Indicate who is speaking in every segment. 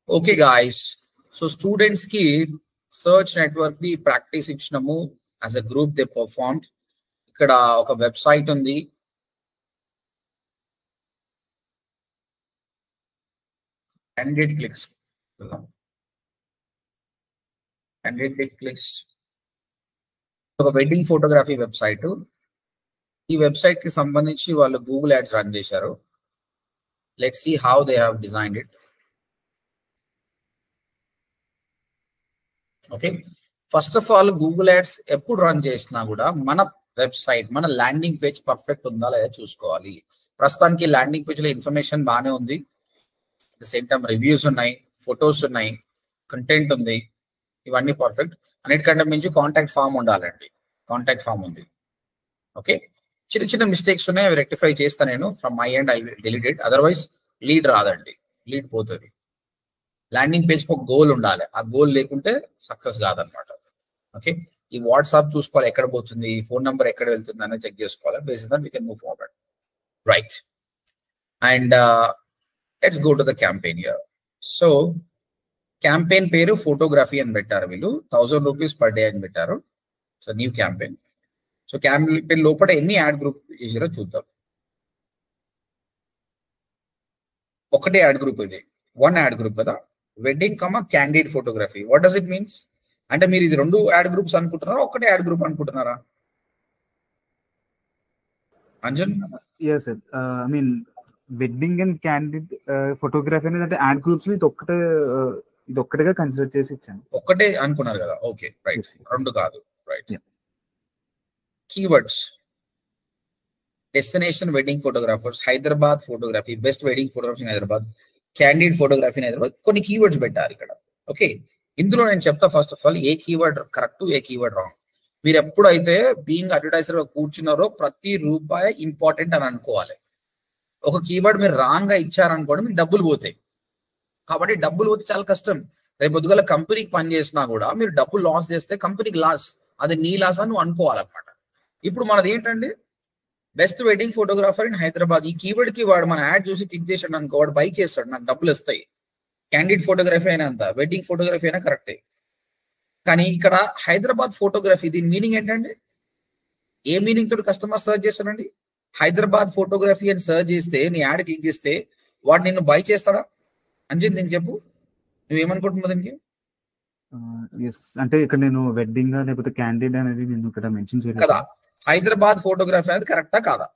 Speaker 1: Okay, guys. So students ki search network the practice ichinamu as a group they performed. Ikkada oka website undi. Candidate clicks. Candidate clicks. ఒక wedding photography website. ఈ website కి సంబంధించి వాళ్ళు Google ads run చేశారు. Let's see how they have designed it. Okay, first of all Google ads ఎప్పుడు run చేసినా కూడా మన వెబ్సైట్, మన ల్యాండింగ్ పేజ్ పర్ఫెక్ట్ ఉందా లేదా చూసుకోవాలి. ప్రస్తుతానికి ల్యాండింగ్ పేజ్ లో ఇన్ఫర్మేషన్ బాగానే ఉంది. At the same time reviews ఉన్నాయి, ఫొటోస్ ఉన్నాయి, కంటెంట్ ఉంది, ఇవన్నీ పర్ఫెక్ట్. అన్నిటికంటే మించి కాంటాక్ట్ ఫామ్ ఉండాలండి. కాంటాక్ట్ ఫామ్ ఉంది. ఓకే, చిన్న చిన్న మిస్టేక్స్ ఉన్నాయి, అవి రెక్టిఫై చేస్తాను నేను. From my end I delete it. Otherwise lead రాదండి, లీడ్ పోతుంది. ల్యాండింగ్ పేజ్ కి ఒక గోల్ ఉండాలి. ఆ గోల్ లేకుంటే సక్సెస్ కాదనమాట. ఓకే, ఈ వాట్సాప్ చూసుకోవాలి ఎక్కడ పోతుంది, ఫోన్ నెంబర్ ఎక్కడ వెళ్తుంది అనేది చెక్ చేసుకోవాలి. Based that we can move forward. Right, and let's go to the campaign here. So campaign పేరు ఫోటోగ్రఫీ అని పెట్టారు వీళ్ళు. 1000 రూపీస్ పర్ డే అని పెట్టారు. So new campaign. So campaign లోపల ఎన్ని యాడ్ గ్రూప్ చేసారో చూద్దాం. ఒకటే యాడ్ గ్రూప్ ఇది, వన్ యాడ్ గ్రూప్ కదా. Wedding comma candidate photography. What does it means? అంటే మీరు ఇది రెండు యాడ్ గ్రూప్స్ అనుకుంటున్నారా, ఒకటే యాడ్ గ్రూప్ అనుకుంటున్నారా Anjan?
Speaker 2: yes sir, I mean wedding and candidate photography అనేది అంటే యాడ్ గ్రూప్స్ ఇది ఒక్కటిగా కన్సిడర్ చేసి ఇచ్చాను.
Speaker 1: ఒక్కటే అనుకున్నారు కదా. Okay, right. రెండు కాదు. Right. Keywords: destination wedding photographers, Hyderabad photography, best wedding photography in Hyderabad, candidate photography in Hyderabad. కొన్ని కీవర్డ్స్ పెట్టారు ఇక్కడ. ఓకే, ఇందులో నేను చెప్తా first of all A keyword correct, A keyword wrong. మీరు ఎప్పుడైతే బీయింగ్ అడ్వర్టైజర్ కూర్చున్నారో ప్రతి రూపాయి ఇంపార్టెంట్ అని అనుకోవాలి. ఒక కీవర్డ్ మీరు రాంగ్ గా ఇచ్చారనుకోండి, మీకు డబ్బులు పోతాయి. కాబట్టి డబ్బులు పోతే చాలా కష్టం. రేపు పొద్దుగల కంపెనీకి పని చేసినా కూడా మీరు డబ్బులు లాస్ చేస్తే కంపెనీకి లాస్, అది నీ లాస్ అని నువ్వు అనుకోవాలన్నమాట. ఇప్పుడు మనది ఏంటంటే best wedding photographer in Hyderabad. ఈ కీవర్డ్ కి వాడు మన యాడ్ చూసి క్లిక్ చేసాడు అనుకో, వాడు బై చేస్తాడు, నాకు డబ్బులు వస్తాయి. క్యాండిడేట్ ఫోటోగ్రఫీ అయినా అంత, వెడ్డింగ్ ఫోటోగ్రఫీ అయినా కరెక్టే. కానీ ఇక్కడ హైదరాబాద్ ఫోటోగ్రఫీ, దీని మీనింగ్ ఏంటంటే, ఏ మీనింగ్ తోటి కస్టమర్ సర్చ్ చేస్తాడండి? హైదరాబాద్ ఫోటోగ్రఫీ అని సర్చ్ చేస్తే, నీ యాడ్ క్లిక్ చేస్తే వాడు నిన్ను బై చేస్తాడా? అంజిత్ నేను చెప్పు, నువ్వేమనుకుంటున్నావు దీనికి?
Speaker 2: అంటే ఇక్కడ నేను వెడ్డింగ్ లేకపోతే క్యాండిడేట్ అనేది నేను ఇక్కడ మెన్షన్ చేయలేదు
Speaker 1: కదా. హైదరాబాద్ ఫోటోగ్రఫీ అనేది కరెక్టా కాదా?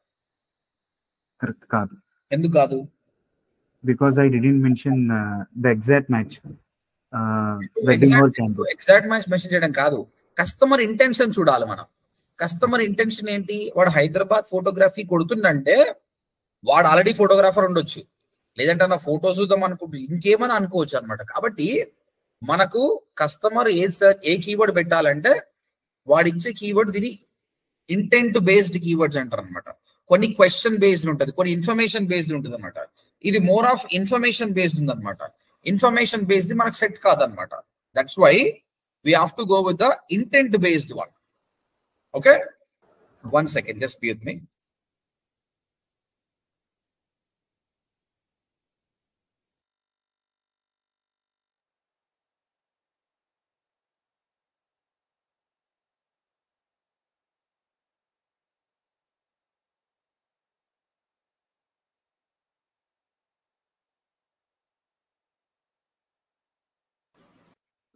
Speaker 2: కరెక్ట్ కాదు.
Speaker 1: ఎందుకు కాదు?
Speaker 2: Because I didn't mention the exact match. Wedding are candidate
Speaker 1: exact match mention చేయడం కాదు, కస్టమర్ ఇంటెన్షన్ చూడాలి మనం. కస్టమర్ ఇంటెన్షన్ ఏంటి? వాడు హైదరాబాద్ ఫోటోగ్రఫీ కొడుతుందంటే వాడు ఆల్రెడీ ఫోటోగ్రాఫర్ ఉండొచ్చు, లేదంటే నా ఫోటోస్ చూద్దాం అనుకుంటు ఇంకేమైనా అనుకోవచ్చు అనమాట. కాబట్టి మనకు కస్టమర్ ఏ కీవర్డ్ పెట్టాలంటే వాడు ఇచ్చే కీవర్డ్, దీని ఇంటెంట్ బేస్డ్ కీవర్డ్స్ అంటారు అనమాట. కొన్ని క్వశ్చన్ బేస్డ్ ఉంటుంది, కొన్ని ఇన్ఫర్మేషన్ బేస్డ్ ఉంటుంది అనమాట. ఇది మోర్ ఆఫ్ ఇన్ఫర్మేషన్ బేస్డ్ ఉంది అనమాట. ఇన్ఫర్మేషన్ బేస్డ్ మనకు సెట్ కాదనమాట. That's why we have to go with the intent based one. Okay, 1 second, just be with me.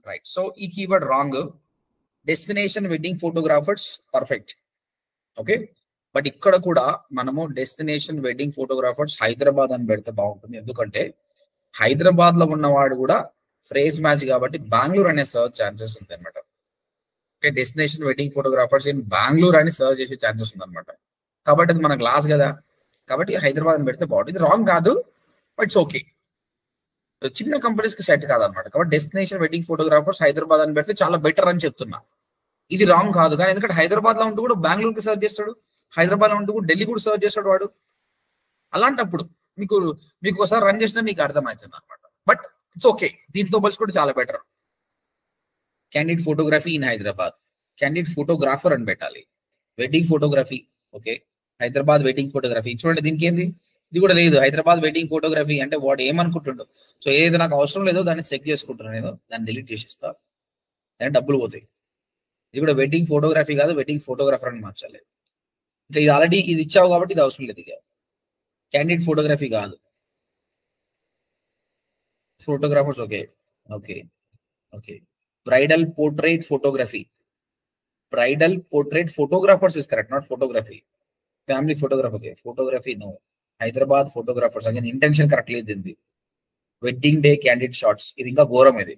Speaker 1: Right, so ఈ keyword wrong. Destination wedding photographers perfect. Okay, but ఇక్కడ కూడా మనము destination wedding photographers Hyderabad అని పెడితే బాగుంటుంది. ఎందుకంటే హైదరాబాద్ లో ఉన్నవాడు కూడా ఫ్రేజ్ మ్యాచ్ కాబట్టి బెంగళూరు అనే సర్చ్ ఛాన్సెస్ ఉంది అనమాట. Okay, destination wedding photographers in Bengaluru అని సర్చ్ చేసే ఛాన్సెస్ ఉంది అనమాట. కాబట్టి అది మనకు లాస్ కదా. కాబట్టి హైదరాబాద్ అని పెడితే బాగుంటుంది. ఇది రాంగ్ కాదు, బట్ ఇట్స్ ఓకే. చిన్న కంపెనీస్ కి సెట్ కాదనమాట. కాబట్టి డెస్టినేషన్ వెడ్డింగ్ ఫోటోగ్రాఫర్స్ హైదరాబాద్ అని పెడితే చాలా బెటర్ అని చెప్తున్నా. ఇది రాంగ్ కాదు, కానీ ఎందుకంటే హైదరాబాద్ లో ఉంటూ కూడా బెంగళూరుకి సర్చ్ చేస్తాడు, హైదరాబాద్ లో ఉంటూ కూడా ఢిల్లీ కూడా సర్చ్ చేస్తాడు వాడు. అలాంటప్పుడు మీకు ఒకసారి రన్ చేసినా మీకు అర్థమవుతుంది అనమాట. బట్ ఇట్స్ ఓకే, దీంతో పోల్చుకుంటే చాలా better. Candidate photography in Hyderabad, candidate photographer అని పెట్టాలి. Wedding photography, okay, Hyderabad wedding photography. చూడండి, దీనికి ఏంది ఇది కూడా లేదు. హైదరాబాద్ వెడ్డింగ్ ఫోటోగ్రఫీ అంటే వాడు ఏమనుకుంటుండో. సో ఏదైతే నాకు అవసరం లేదో దాన్ని చెక్ చేసుకుంటున్నాను నేను, దాన్ని డిలీట్ చేసిస్తా, దాని డబ్బులు పోతాయి. ఇది కూడా వెడ్డింగ్ ఫోటోగ్రఫీ కాదు, వెడ్డింగ్ ఫోటోగ్రాఫర్ అని మార్చాలి. ఇంకా ఇది ఆల్రెడీ ఇది ఇచ్చావు కాబట్టి ఇది అవసరం లేదు. ఇక క్యాండిడ్ ఫోటోగ్రఫీ కాదు, photographers. Okay okay okay. Bridal portrait photography, bridal portrait photographers is correct, not photography. Family photography, okay. Photography no. Hyderabad photographers again intention correct లేదు ఇది. వెడ్డింగ్ డే క్యాండిడ్ షార్ట్స్, ఇది ఇంకా ఘోరం. ఇది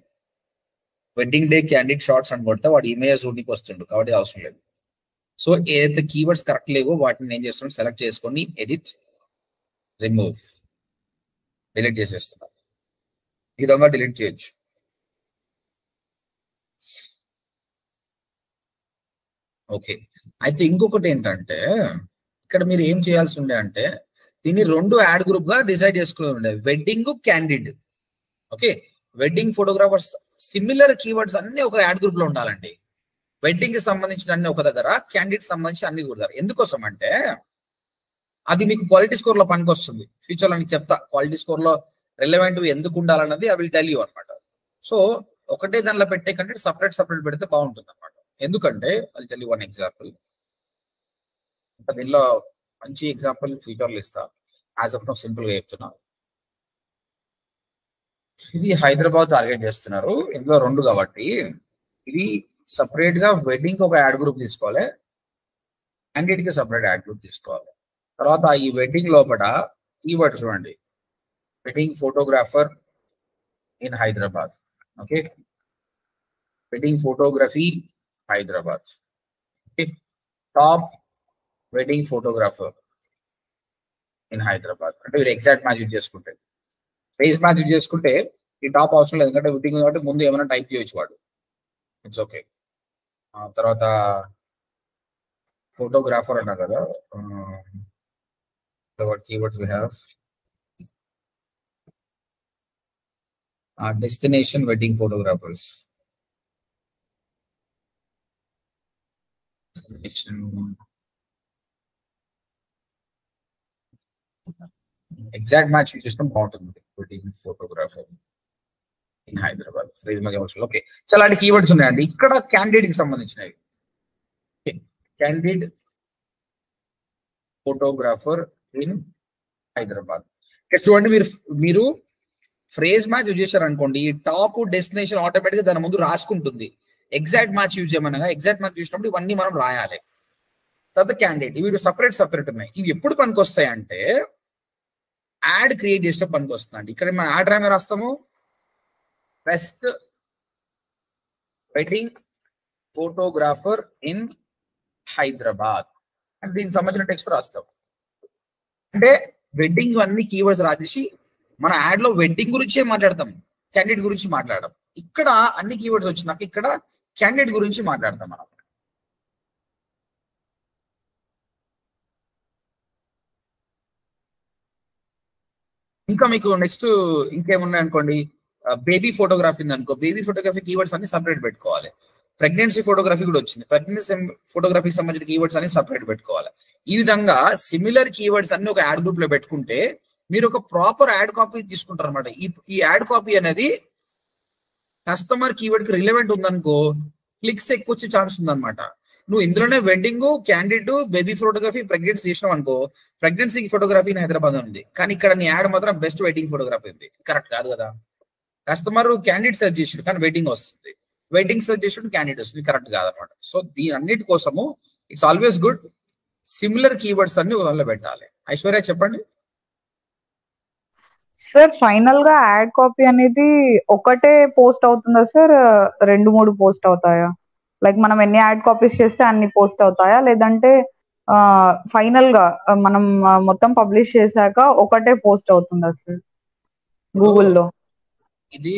Speaker 1: వెడ్డింగ్ డే క్యాండిడ్ షార్ట్స్ అని కొడితే వాడు image చూడడానికి వస్తుండు కాబట్టి అవసరం లేదు. సో ఏదైతే కీవర్డ్స్ కరెక్ట్ లేవో వాటిని ఏం చేస్తున్నాం, సెలెక్ట్ చేసుకొని ఎడిట్, రిమూవ్, డిలీట్ చేసేస్తున్నాం. ఈ విధంగా డిలీట్ చేయొచ్చు. ఓకే. అయితే ఇంకొకటి ఏంటంటే ఇక్కడ మీరు ఏం చేయాల్సి ఉండే అంటే దీన్ని 2 యాడ్ గ్రూప్ గా డిసైడ్ చేసుకుని ఉండే, wedding, candid. Okay. Wedding photographers similar keywords అన్ని ఒక యాడ్ గ్రూప్ లో ఉండాలండి. వెడ్డింగ్ కి సంబంధించిన అన్ని ఒక దగ్గర, క్యాండిడ్ సంబంధించి అన్ని కూడా. ఎందుకోసం అంటే అది మీకు క్వాలిటీ స్కోర్ లో పనికి వస్తుంది. ఫ్యూచర్ లో నీకు చెప్తా క్వాలిటీ స్కోర్ లో రిలవెంట్ ఎందుకు ఉండాలన్నది ఐ విల్ టెల్ యూ అనమాట. సో ఒకటే దానిలో పెట్టే కంటే సపరేట్ పెడితే బాగుంటుంది అనమాట. ఎందుకంటే I will tell you one example. దీనిలో మంచి ఎగ్జాంపుల్ ఫ్యూచర్ లో ఇస్తా, యాజ్ ఆఫ్ నౌ సింపుల్ గా చెప్తున్నా. ఇది హైదరాబాద్ టార్గెట్ చేస్తున్నారు, ఇందులో 2 కాబట్టి ఇది సపరేట్ గా వెడ్డింగ్ ఒక యాడ్ గ్రూప్ తీసుకోవాలి, క్యాండిడేట్ కి సపరేట్ యాడ్ గ్రూప్ తీసుకోవాలి. తర్వాత ఈ వెడ్డింగ్ లోపల కీవర్డ్ చూడండి, wedding photographer in Hyderabad. Okay. Wedding photography Hyderabad. Okay. Top wedding photographer in Hyderabad అంటే మీరు ఎగ్జాక్ట్ మ్యాచ్ యూజ్ చేసుకుంటే, ఫేస్ మ్యాచ్ యూజ్ చేసుకుంటే ఈ టాప్ అవసరం లేదు, ఎందుకంటే వెడ్డింగ్ కాబట్టి ముందు ఏమైనా టైప్ చేయొచ్చు వాడు. It's okay. తర్వాత ఫోటోగ్రాఫర్ అన్నా కదా, what keywords we have. Destination wedding photographers. Exact match system బాగుంటుంది. Wedding photographer in Hyderabad. Okay. చాలా అంటే కీవర్డ్స్ ఉన్నాయండి. ఇక్కడ క్యాండిడేట్ కి సంబంధించినవి. Candidate photographer in Hyderabad. ఇక్కడ చూడండి, మీరు ఫ్రేజ్ మ్యాచ్ యూజ్ చేశారు అనుకోండి, ఈ టాప్ డెస్టినేషన్ ఆటోమేటిక్ గా దాని ముందు రాసుకుంటుంది. ఎగ్జాక్ట్ మ్యాచ్ యూజ్ చేయమనగా ఎగ్జాక్ట్ మ్యాచ్ చూసినప్పుడు ఇవన్నీ మనం రాయాలి. తర్వాత క్యాండిడేట్, ఇవి సపరేట్ ఉన్నాయి. ఇవి ఎప్పుడు పనికి వస్తాయి అంటే యాడ్ క్రియేట్ చేసిన పనికి వస్తుందండి. ఇక్కడ మనం యాడ్ రామే రాస్తాము, best wedding photographer in Hyderabad అంటే దీనికి సంబంధించిన టెక్స్ట్ రాస్తాం. అంటే వెడ్డింగ్ అన్ని కీవర్డ్స్ రాసేసి మన యాడ్ లో వెడ్డింగ్ గురించే మాట్లాడతాం, క్యాండిడేట్ గురించి మాట్లాడడం. ఇక్కడ అన్ని కీవర్డ్స్ వచ్చినాక ఇక్కడ క్యాండిడేట్ గురించి మాట్లాడతాం మనం. ఇంకా మీకు నెక్స్ట్ ఇంకేమున్నాయి అనుకోండి, బేబీ ఫోటోగ్రఫీ ఉంది అనుకో, బేబీ ఫోటోగ్రఫీ కీవర్డ్స్ అన్ని సపరేట్ పెట్టుకోవాలి. ప్రెగ్నెన్సీ ఫోటోగ్రఫీ కూడా వచ్చింది, ప్రెగ్నెన్సీ ఫోటోగ్రఫీకి సంబంధించిన కీవర్డ్స్ అన్ని సపరేట్ పెట్టుకోవాలి. ఈ విధంగా సిమిలర్ కీవర్డ్స్ అన్ని ఒక యాడ్ గ్రూప్ లో పెట్టుకుంటే మీరు ఒక ప్రాపర్ యాడ్ కాపీ తీసుకుంటారు అనమాట. ఈ యాడ్ కాపీ అనేది కస్టమర్ కీవర్డ్ కి రిలవెంట్ ఉందనుకో క్లిక్స్ ఎక్కువ వచ్చే ఛాన్స్ ఉందన్నమాట. నువ్వు ఇందులోనే wedding, candid, baby photography, pregnancy చేసినావు అనుకో, ప్రెగ్నెన్సీ ఫోటోగ్రఫీ ఇన్ హైదరాబాద్ ఉంది, కానీ ఇక్కడ నీ యాడ్ మాత్రం బెస్ట్ వెడ్డింగ్ ఫోటోగ్రఫీ ఉంది. కరెక్ట్ కాదు కదా. కస్టమర్ క్యాండిడేట్ సెర్చ్ చేసాడు కానీ వెడ్డింగ్ వస్తుంది, వెడ్డింగ్ సెర్చ్ చేసాడు క్యాండిడేట్ వస్తుంది, కరెక్ట్ కాదనమాట. సో దీని అన్నిటి కోసము it's always good similar keywords అన్ని దానిలో పెట్టాలి. ఐశ్వర్య చెప్పండి.
Speaker 3: సార్ ఫైనల్ గా యాడ్ కాపీ అనేది ఒకటే పోస్ట్ అవుతుందా సార్, 2-3 పోస్ట్ అవుతాయా? లైక్ మనం ఎన్ని యాడ్ కాపీస్ చేస్తే అన్ని పోస్ట్ అవుతాయా, లేదంటే ఫైనల్ గా మనం మొత్తం పబ్లిష్ చేశాక ఒకటే పోస్ట్ అవుతుందా సార్ గూగుల్లో?
Speaker 1: ఇది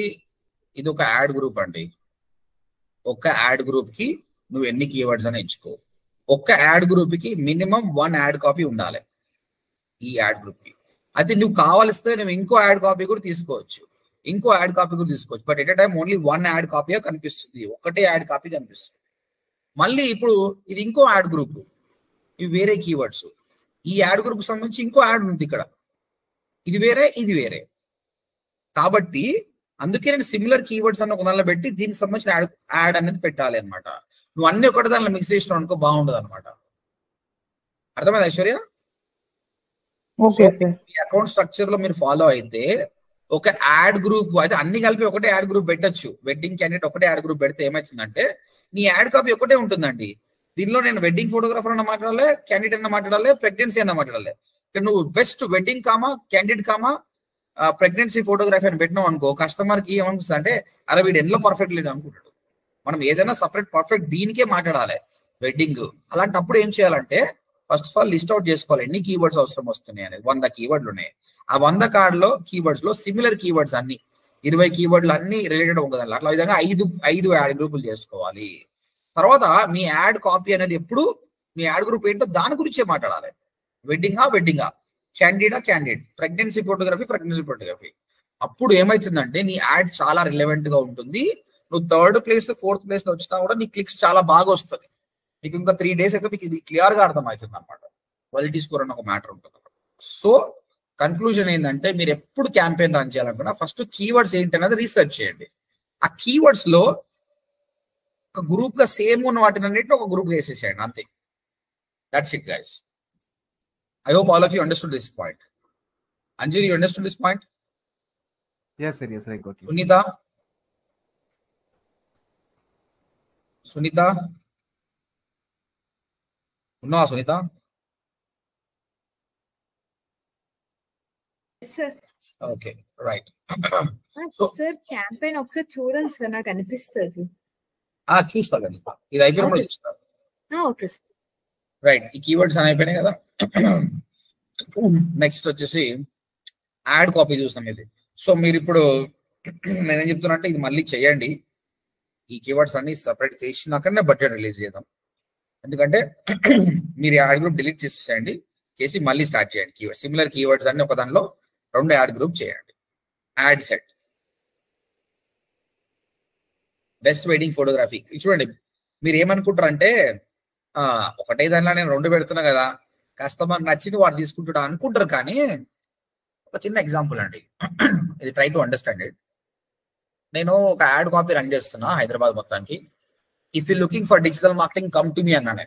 Speaker 1: ఒక యాడ్ గ్రూప్ అండి. ఒక యాడ్ గ్రూప్ కి నువ్వు ఎన్ని కీవర్డ్స్ అని ఎంచుకో. ఒక్క యాడ్ గ్రూప్ కి మినిమం 1 యాడ్ కాపీ ఉండాలి ఈ యాడ్ గ్రూప్ కి. అయితే నువ్వు కావాలిస్తే నువ్వు ఇంకో యాడ్ కాపీ కూడా తీసుకోవచ్చు, but at a time only 1 add copy కనిపిస్తుంది, ఒకటే యాడ్ కాపీ కనిపిస్తుంది. మళ్ళీ ఇప్పుడు ఇది ఇంకో యాడ్ గ్రూప్, ఇవి వేరే కీవర్డ్స్. ఈ యాడ్ గ్రూప్ సంబంధించి ఇంకో యాడ్ ఉంది ఇక్కడ, ఇది వేరే, ఇది వేరే. కాబట్టి అందుకే నేను సిమిలర్ కీవర్డ్స్ అన్న ఒక దానిలో పెట్టి దీనికి సంబంధించిన యాడ్ అనేది పెట్టాలి అనమాట. నువ్వు అన్ని ఒకటి దానిలో మిక్స్ చేసినావు అనుకో బాగుండదు అనమాట. అర్థమైంది ఐశ్వర్య? మీ అకౌంట్ స్ట్రక్చర్ లో మీరు ఫాలో అయితే ఒక యాడ్ గ్రూప్ అయితే అన్ని కలిపి ఒకటే యాడ్ గ్రూప్ పెట్టచ్చు. వెడ్డింగ్ క్యాండిడేట్ ఒకటే యాడ్ గ్రూప్ పెడితే ఏమవుతుందంటే నీ యాడ్ కాపీ ఒకటే ఉంటుందండి. దీనిలో నేను వెడ్డింగ్ ఫోటోగ్రాఫర్ అన్న మాట్లాడాలి, క్యాండిడేట్ అన్న మాట్లాడాలి, ప్రెగ్నెన్సీ అన్న మాట్లాడాలి. నువ్వు best wedding comma candidate comma pregnancy photography అని పెట్టినావు అనుకో, కస్టమర్ కి ఏమనిపిస్తుంది అంటే అరే వీడు ఎన్నో పర్ఫెక్ట్ లేదు అనుకుంటాడు. మనం ఏదైనా సపరేట్ పర్ఫెక్ట్ దీనికే మాట్లాడాలి వెడ్డింగ్. అలాంటప్పుడు ఏం చేయాలంటే first of all list out చేసుకోవాలి ఎన్ని కీవర్డ్స్ అవసరం వస్తున్నాయి అనేది. 100 కీవర్డ్లు ఉన్నాయి. ఆ 100 కార్డులో కీవర్డ్స్ లో సిమిలర్ కీవర్డ్స్ అన్ని 20 కీవర్డ్లు అన్ని రిలేటెడ్ ఉంటుంది. అట్లా విధంగా 5 యాడ్ గ్రూపులు చేసుకోవాలి. తర్వాత మీ యాడ్ కాపీ అనేది ఎప్పుడు మీ యాడ్ గ్రూప్ ఏంటో దాని గురించే మాట్లాడాలి. వెడ్డింగా క్యాండిడేట్, ప్రెగ్నెన్సీ ఫోటోగ్రఫీ. అప్పుడు ఏమైతుందంటే నీ యాడ్ చాలా రిలవెంట్ గా ఉంటుంది. నువ్వు 3rd ప్లేస్ 4th ప్లేస్ లో వచ్చినా కూడా నీ క్లిక్స్ చాలా బాగా వస్తుంది. మీకు ఇంకా 3 days అయితే మీకు ఇది క్లియర్ గా అర్థమవుతుంది అనమాట. క్వాలిటీ స్కోర్ అని ఒక మ్యాటర్ ఉంటుంది. సో కన్క్లూజన్ ఏంటంటే మీరు ఎప్పుడు క్యాంపెయిన్ రన్ చేయాలనుకున్నా ఫస్ట్ కీవర్డ్స్ ఏంటి అనేది రీసెర్చ్ చేయండి. ఆ కీవర్డ్స్ లో ఒక గ్రూప్ గా సేమ్ ఉన్న వాటిని అన్నింటినీ ఒక గ్రూప్ గా వేసేసేయండి అంతే. That's it guys. I hope all of you understood this point. Anjali, you understood this point?
Speaker 2: Yes, sir. Yes, I got you.
Speaker 1: Sunita? No, Sunita?
Speaker 4: Yes, sir.
Speaker 1: Okay, right.
Speaker 4: Sir, campaign ఒకసారి చూడండి sir, నాకు అనిపిస్తుంది.
Speaker 1: చూస్తా కదా, ఇది అయిపోయినప్పుడు చూస్తా.
Speaker 4: Okay sir.
Speaker 1: Right, ఈ కీవర్డ్స్ అని అయిపోయినాయి కదా. నెక్స్ట్ వచ్చేసి యాడ్ కాపీ చూస్తాం ఇది. సో మీరు ఇప్పుడు నేనేం చెప్తున్నా అంటే ఇది మళ్ళీ చేయండి. ఈ కీవర్డ్స్ అన్ని సపరేట్ చేసినాకనే బడ్జెట్ రిలీజ్ చేద్దాం. ఎందుకంటే మీరు యాడ్ గ్రూప్ డిలీట్ చేసేయండి, చేసి మళ్ళీ స్టార్ట్ చేయండి. కీవర్డ్ సిమిలర్ కీవర్డ్స్ అన్ని ఒక దానిలో 2 యాడ్ గ్రూప్ చేయండి. Add set best wedding photography. చూడండి మీరు ఏమనుకుంటారు అంటే ఒకటే దానిలో నేను 2 పెడుతున్నా కదా, కస్టమర్ నచ్చింది వాడు తీసుకుంటాడు అనుకుంటారు. కానీ ఒక చిన్న ఎగ్జాంపుల్ అండి, ఇది ట్రై టు అండర్స్టాండ్ ఇట్. నేను ఒక యాడ్ కాపీ రన్ చేస్తున్నా హైదరాబాద్ మొత్తానికి. If you looking for digital marketing come to me అన్నాను.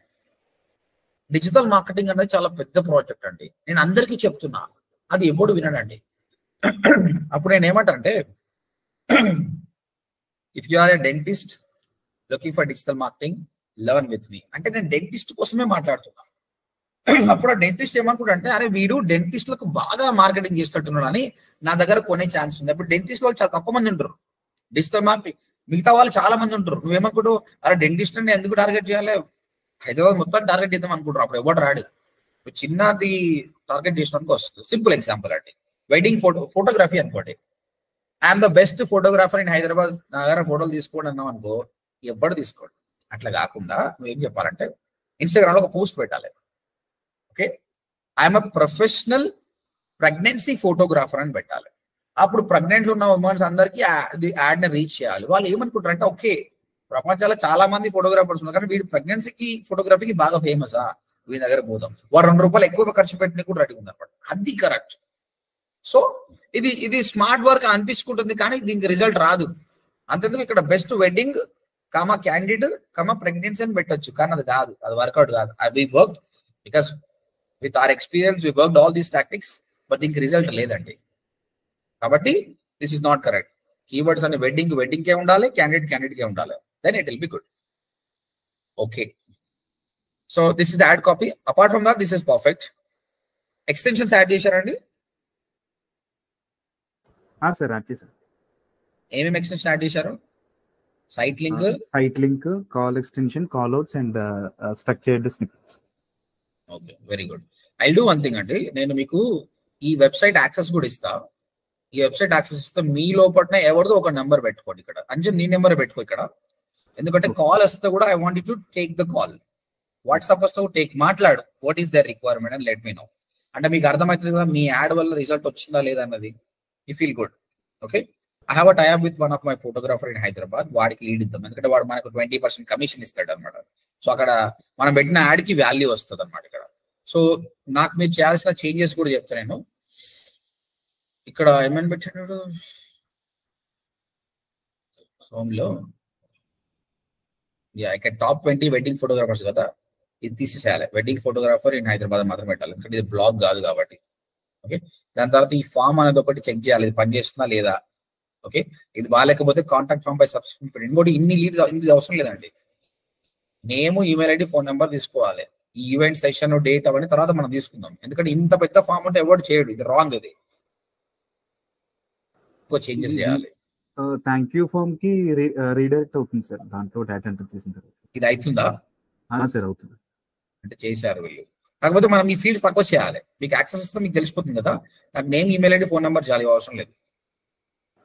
Speaker 1: డిజిటల్ మార్కెటింగ్ అనేది చాలా పెద్ద ప్రాజెక్ట్ అండి. నేను అందరికీ చెప్తున్నా, అది ఎప్పుడు వినడండి. అప్పుడు నేను ఏమంటానంటే if you are a dentist looking for digital marketing learn with me అంటే నేను డెంటిస్ట్ కోసమే మాట్లాడుతున్నా. అప్పుడు ఆ డెంటిస్ట్ ఏమనుకుంటా అంటే అరే వీడు డెంటిస్ట్లకు బాగా మార్కెటింగ్ చేస్తున్నాడు అని నా దగ్గర కొనే ఛాన్స్ ఉంది. అప్పుడు డెంటిస్ట్ వాళ్ళు చాలా తక్కువ మంది ఉంటారు డిజిటల్ మార్కెటింగ్, మిగతా వాళ్ళు చాలా మంది ఉంటారు. నువ్వేమనుకుంటావు అరే డెంటిస్ట్ అని ఎందుకు టార్గెట్ చేయాలి, హైదరాబాద్ మొత్తం టార్గెట్ చేద్దాం అనుకుంటారు. అప్పుడు ఎవరు రాడు, చిన్నది టార్గెట్ చేసినందుకు వస్తుంది. సింపుల్ ఎగ్జాంపుల్ అండి, వెడ్డింగ్ ఫోటోగ్రఫీ అనుకోండి. I'm the best photographer in Hyderabad, నా దగ్గర ఫోటోలు తీసుకోండి అన్నాం అనుకో, ఎవరు తీసుకోండి. అట్లా కాకుండా నువ్వేం చెప్పాలంటే ఇన్స్టాగ్రామ్ లో ఒక పోస్ట్ పెట్టాలి. Okay, I'm a professional pregnancy photographer అని పెట్టాలి. అప్పుడు ప్రెగ్నెంట్ ఉన్న ఉమెన్స్ అందరికీ యాడ్ ని రీచ్ చేయాలి. వాళ్ళు ఏమనుకుంటారు అంటే ఓకే ప్రపంచంలో చాలా మంది ఫోటోగ్రాఫర్స్ ఉన్నారు కానీ వీడు ప్రెగ్నెన్సీకి ఫోటోగ్రఫీకి బాగా ఫేమసా, వీడి దగ్గర పోదాం. వాడు 2 రూపాయలు ఎక్కువ ఖర్చు పెట్టిన కూడా రెడీ ఉంది అన్నమాట. అది కరెక్ట్. సో ఇది స్మార్ట్ వర్క్ అని అనిపించుకుంటుంది కానీ దీనికి రిజల్ట్ రాదు. అంతెందుకు ఇక్కడ best wedding comma candidate comma pregnancy అని పెట్టొచ్చు, కానీ అది కాదు, అది వర్కౌట్ కాదు. We work because with our experience we worked all these tactics, but దీనికి రిజల్ట్ లేదండి. కాబట్టి this is not correct. Keywords అనే వెడ్డింగ్ కే ఉండాలి, క్యాండిడేట్ కే ఉండాలి, then it will be good. Okay, so this is the add copy. Apart from that this is perfect. Extensions add చేశారండి?
Speaker 2: Sir add చేశారు.
Speaker 1: ఏమేమి ఎక్స్టెన్షన్ యాడ్ చేశారు? Site link,
Speaker 2: call extension, call outs and structured snippets.
Speaker 1: Okay, very good. I do one thing అండి, నేను మీకు ఈ website access కూడా ఇస్తా. ఈ వెబ్సైట్ యాక్సెస్ ఇస్తే మీ లోపల ఎవరిదో ఒక నెంబర్ పెట్టుకోండి. ఇక్కడ అంజన్ నీ నెంబర్ పెట్టుకో ఇక్కడ, ఎందుకంటే కాల్ వస్తే కూడా I want you to take the call. WhatsApp వస్తే మాట్లాడు, what is their requirement and let me know. అంటే మీకు అర్థమవుతుంది కదా మీ యాడ్ వల్ల రిజల్ట్ వచ్చిందా లేదా అన్నది. You feel good. Okay, I have a tie up with one of my photographer in Hyderabad. వాడికి లీడ్ ఇద్దాం, ఎందుకంటే వాడు మనకు 20% కమిషన్ ఇస్తాడు అనమాట. సో అక్కడ మనం పెట్టిన యాడ్ కి వాల్యూ వస్తుంది అనమాట ఇక్కడ. సో నాకు మీరు చేయాల్సిన చేంజెస్ కూడా చెప్తాను నేను. ఇక్కడ ఏమని పెట్టాడు హోమ్ లో, ఇక్కడ టాప్ 20 వెడ్డింగ్ ఫోటోగ్రాఫర్స్ కదా, ఇది తీసేసేయాలి. వెడ్డింగ్ ఫోటోగ్రాఫర్ ఇన్ హైదరాబాద్ మాత్రం పెట్టాలి, ఎందుకంటే ఇది బ్లాగ్ కాదు కాబట్టి. ఓకే, దాని తర్వాత ఈ ఫామ్ అనేది ఒకటి చెక్ చేయాలి, ఇది పనిచేస్తుందా లేదా. ఓకే, ఇది బాగాలేకపోతే కాంటాక్ట్ ఫామ్ పై సబ్స్క్రిప్షన్ పెట్టి. ఇంకోటి ఇన్ని అవసరం లేదండి. Name, email ID, phone number తీసుకోవాలి. ఈ ఈవెంట్ సెషన్ డేట్ అవన్నీ తర్వాత మనం తీసుకుందాం, ఎందుకంటే ఇంత పెద్ద ఫామ్ అంటే ఎవరు చేయడు, ఇది రాంగ్. ఇది ఎక్కువ చేంజెస్ చేయాలి.
Speaker 2: థ్యాంక్ యూ ఫామ్ కి రీడైరెక్ట్ అవుతుంది సార్, దాంట్లో డేటా ఎంటర్ చేసిన తర్వాత.
Speaker 1: ఇది అవుతుందా
Speaker 2: సార్? అవుతుంది
Speaker 1: అంటే చేశారు వీళ్ళు. కాకపోతే మనం ఈ ఫీల్డ్స్ తక్కువ చేయాలి. మీకు యాక్సెస్ వస్తే మీకు తెలిసిపోతుంది కదా, నాకు name, email ID, phone number చాలు, అవసరం లేదు.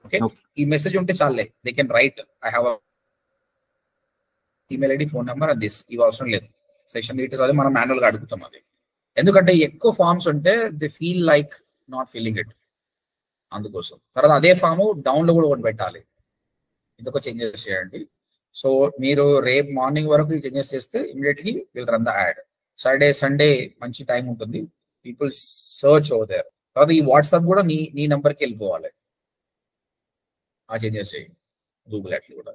Speaker 1: ఓకే, ఈ మెసేజ్ ఉంటే చాలే, they can write I have email ID, phone number and this, ఇవి అవసరం లేదు. సెషన్ డీటెయిల్స్ అది మనం మాన్యువల్ గా అడుగుతాం అది, ఎందుకంటే ఎక్కువ ఫార్మ్స్ ఉంటే they feel like not feeling it, అందుకోసం. తర్వాత అదే ఫామ్ డౌన్ లో కూడా ఒకటి పెట్టాలి, ఇదొక చేంజెస్ చేయండి. సో మీరు రేపు మార్నింగ్ వరకు ఈ చేంజెస్ చేస్తే immediately will run the add. Saturday Sunday మంచి టైం ఉంటుంది, పీపుల్ సర్చ్ ఓవర్ దేర్. తర్వాత ఈ వాట్సాప్ కూడా నీ నంబర్కి వెళ్ళిపోవాలి, ఆ చేంజెస్ చేయండి. గూగుల్ యాడ్లు కూడా.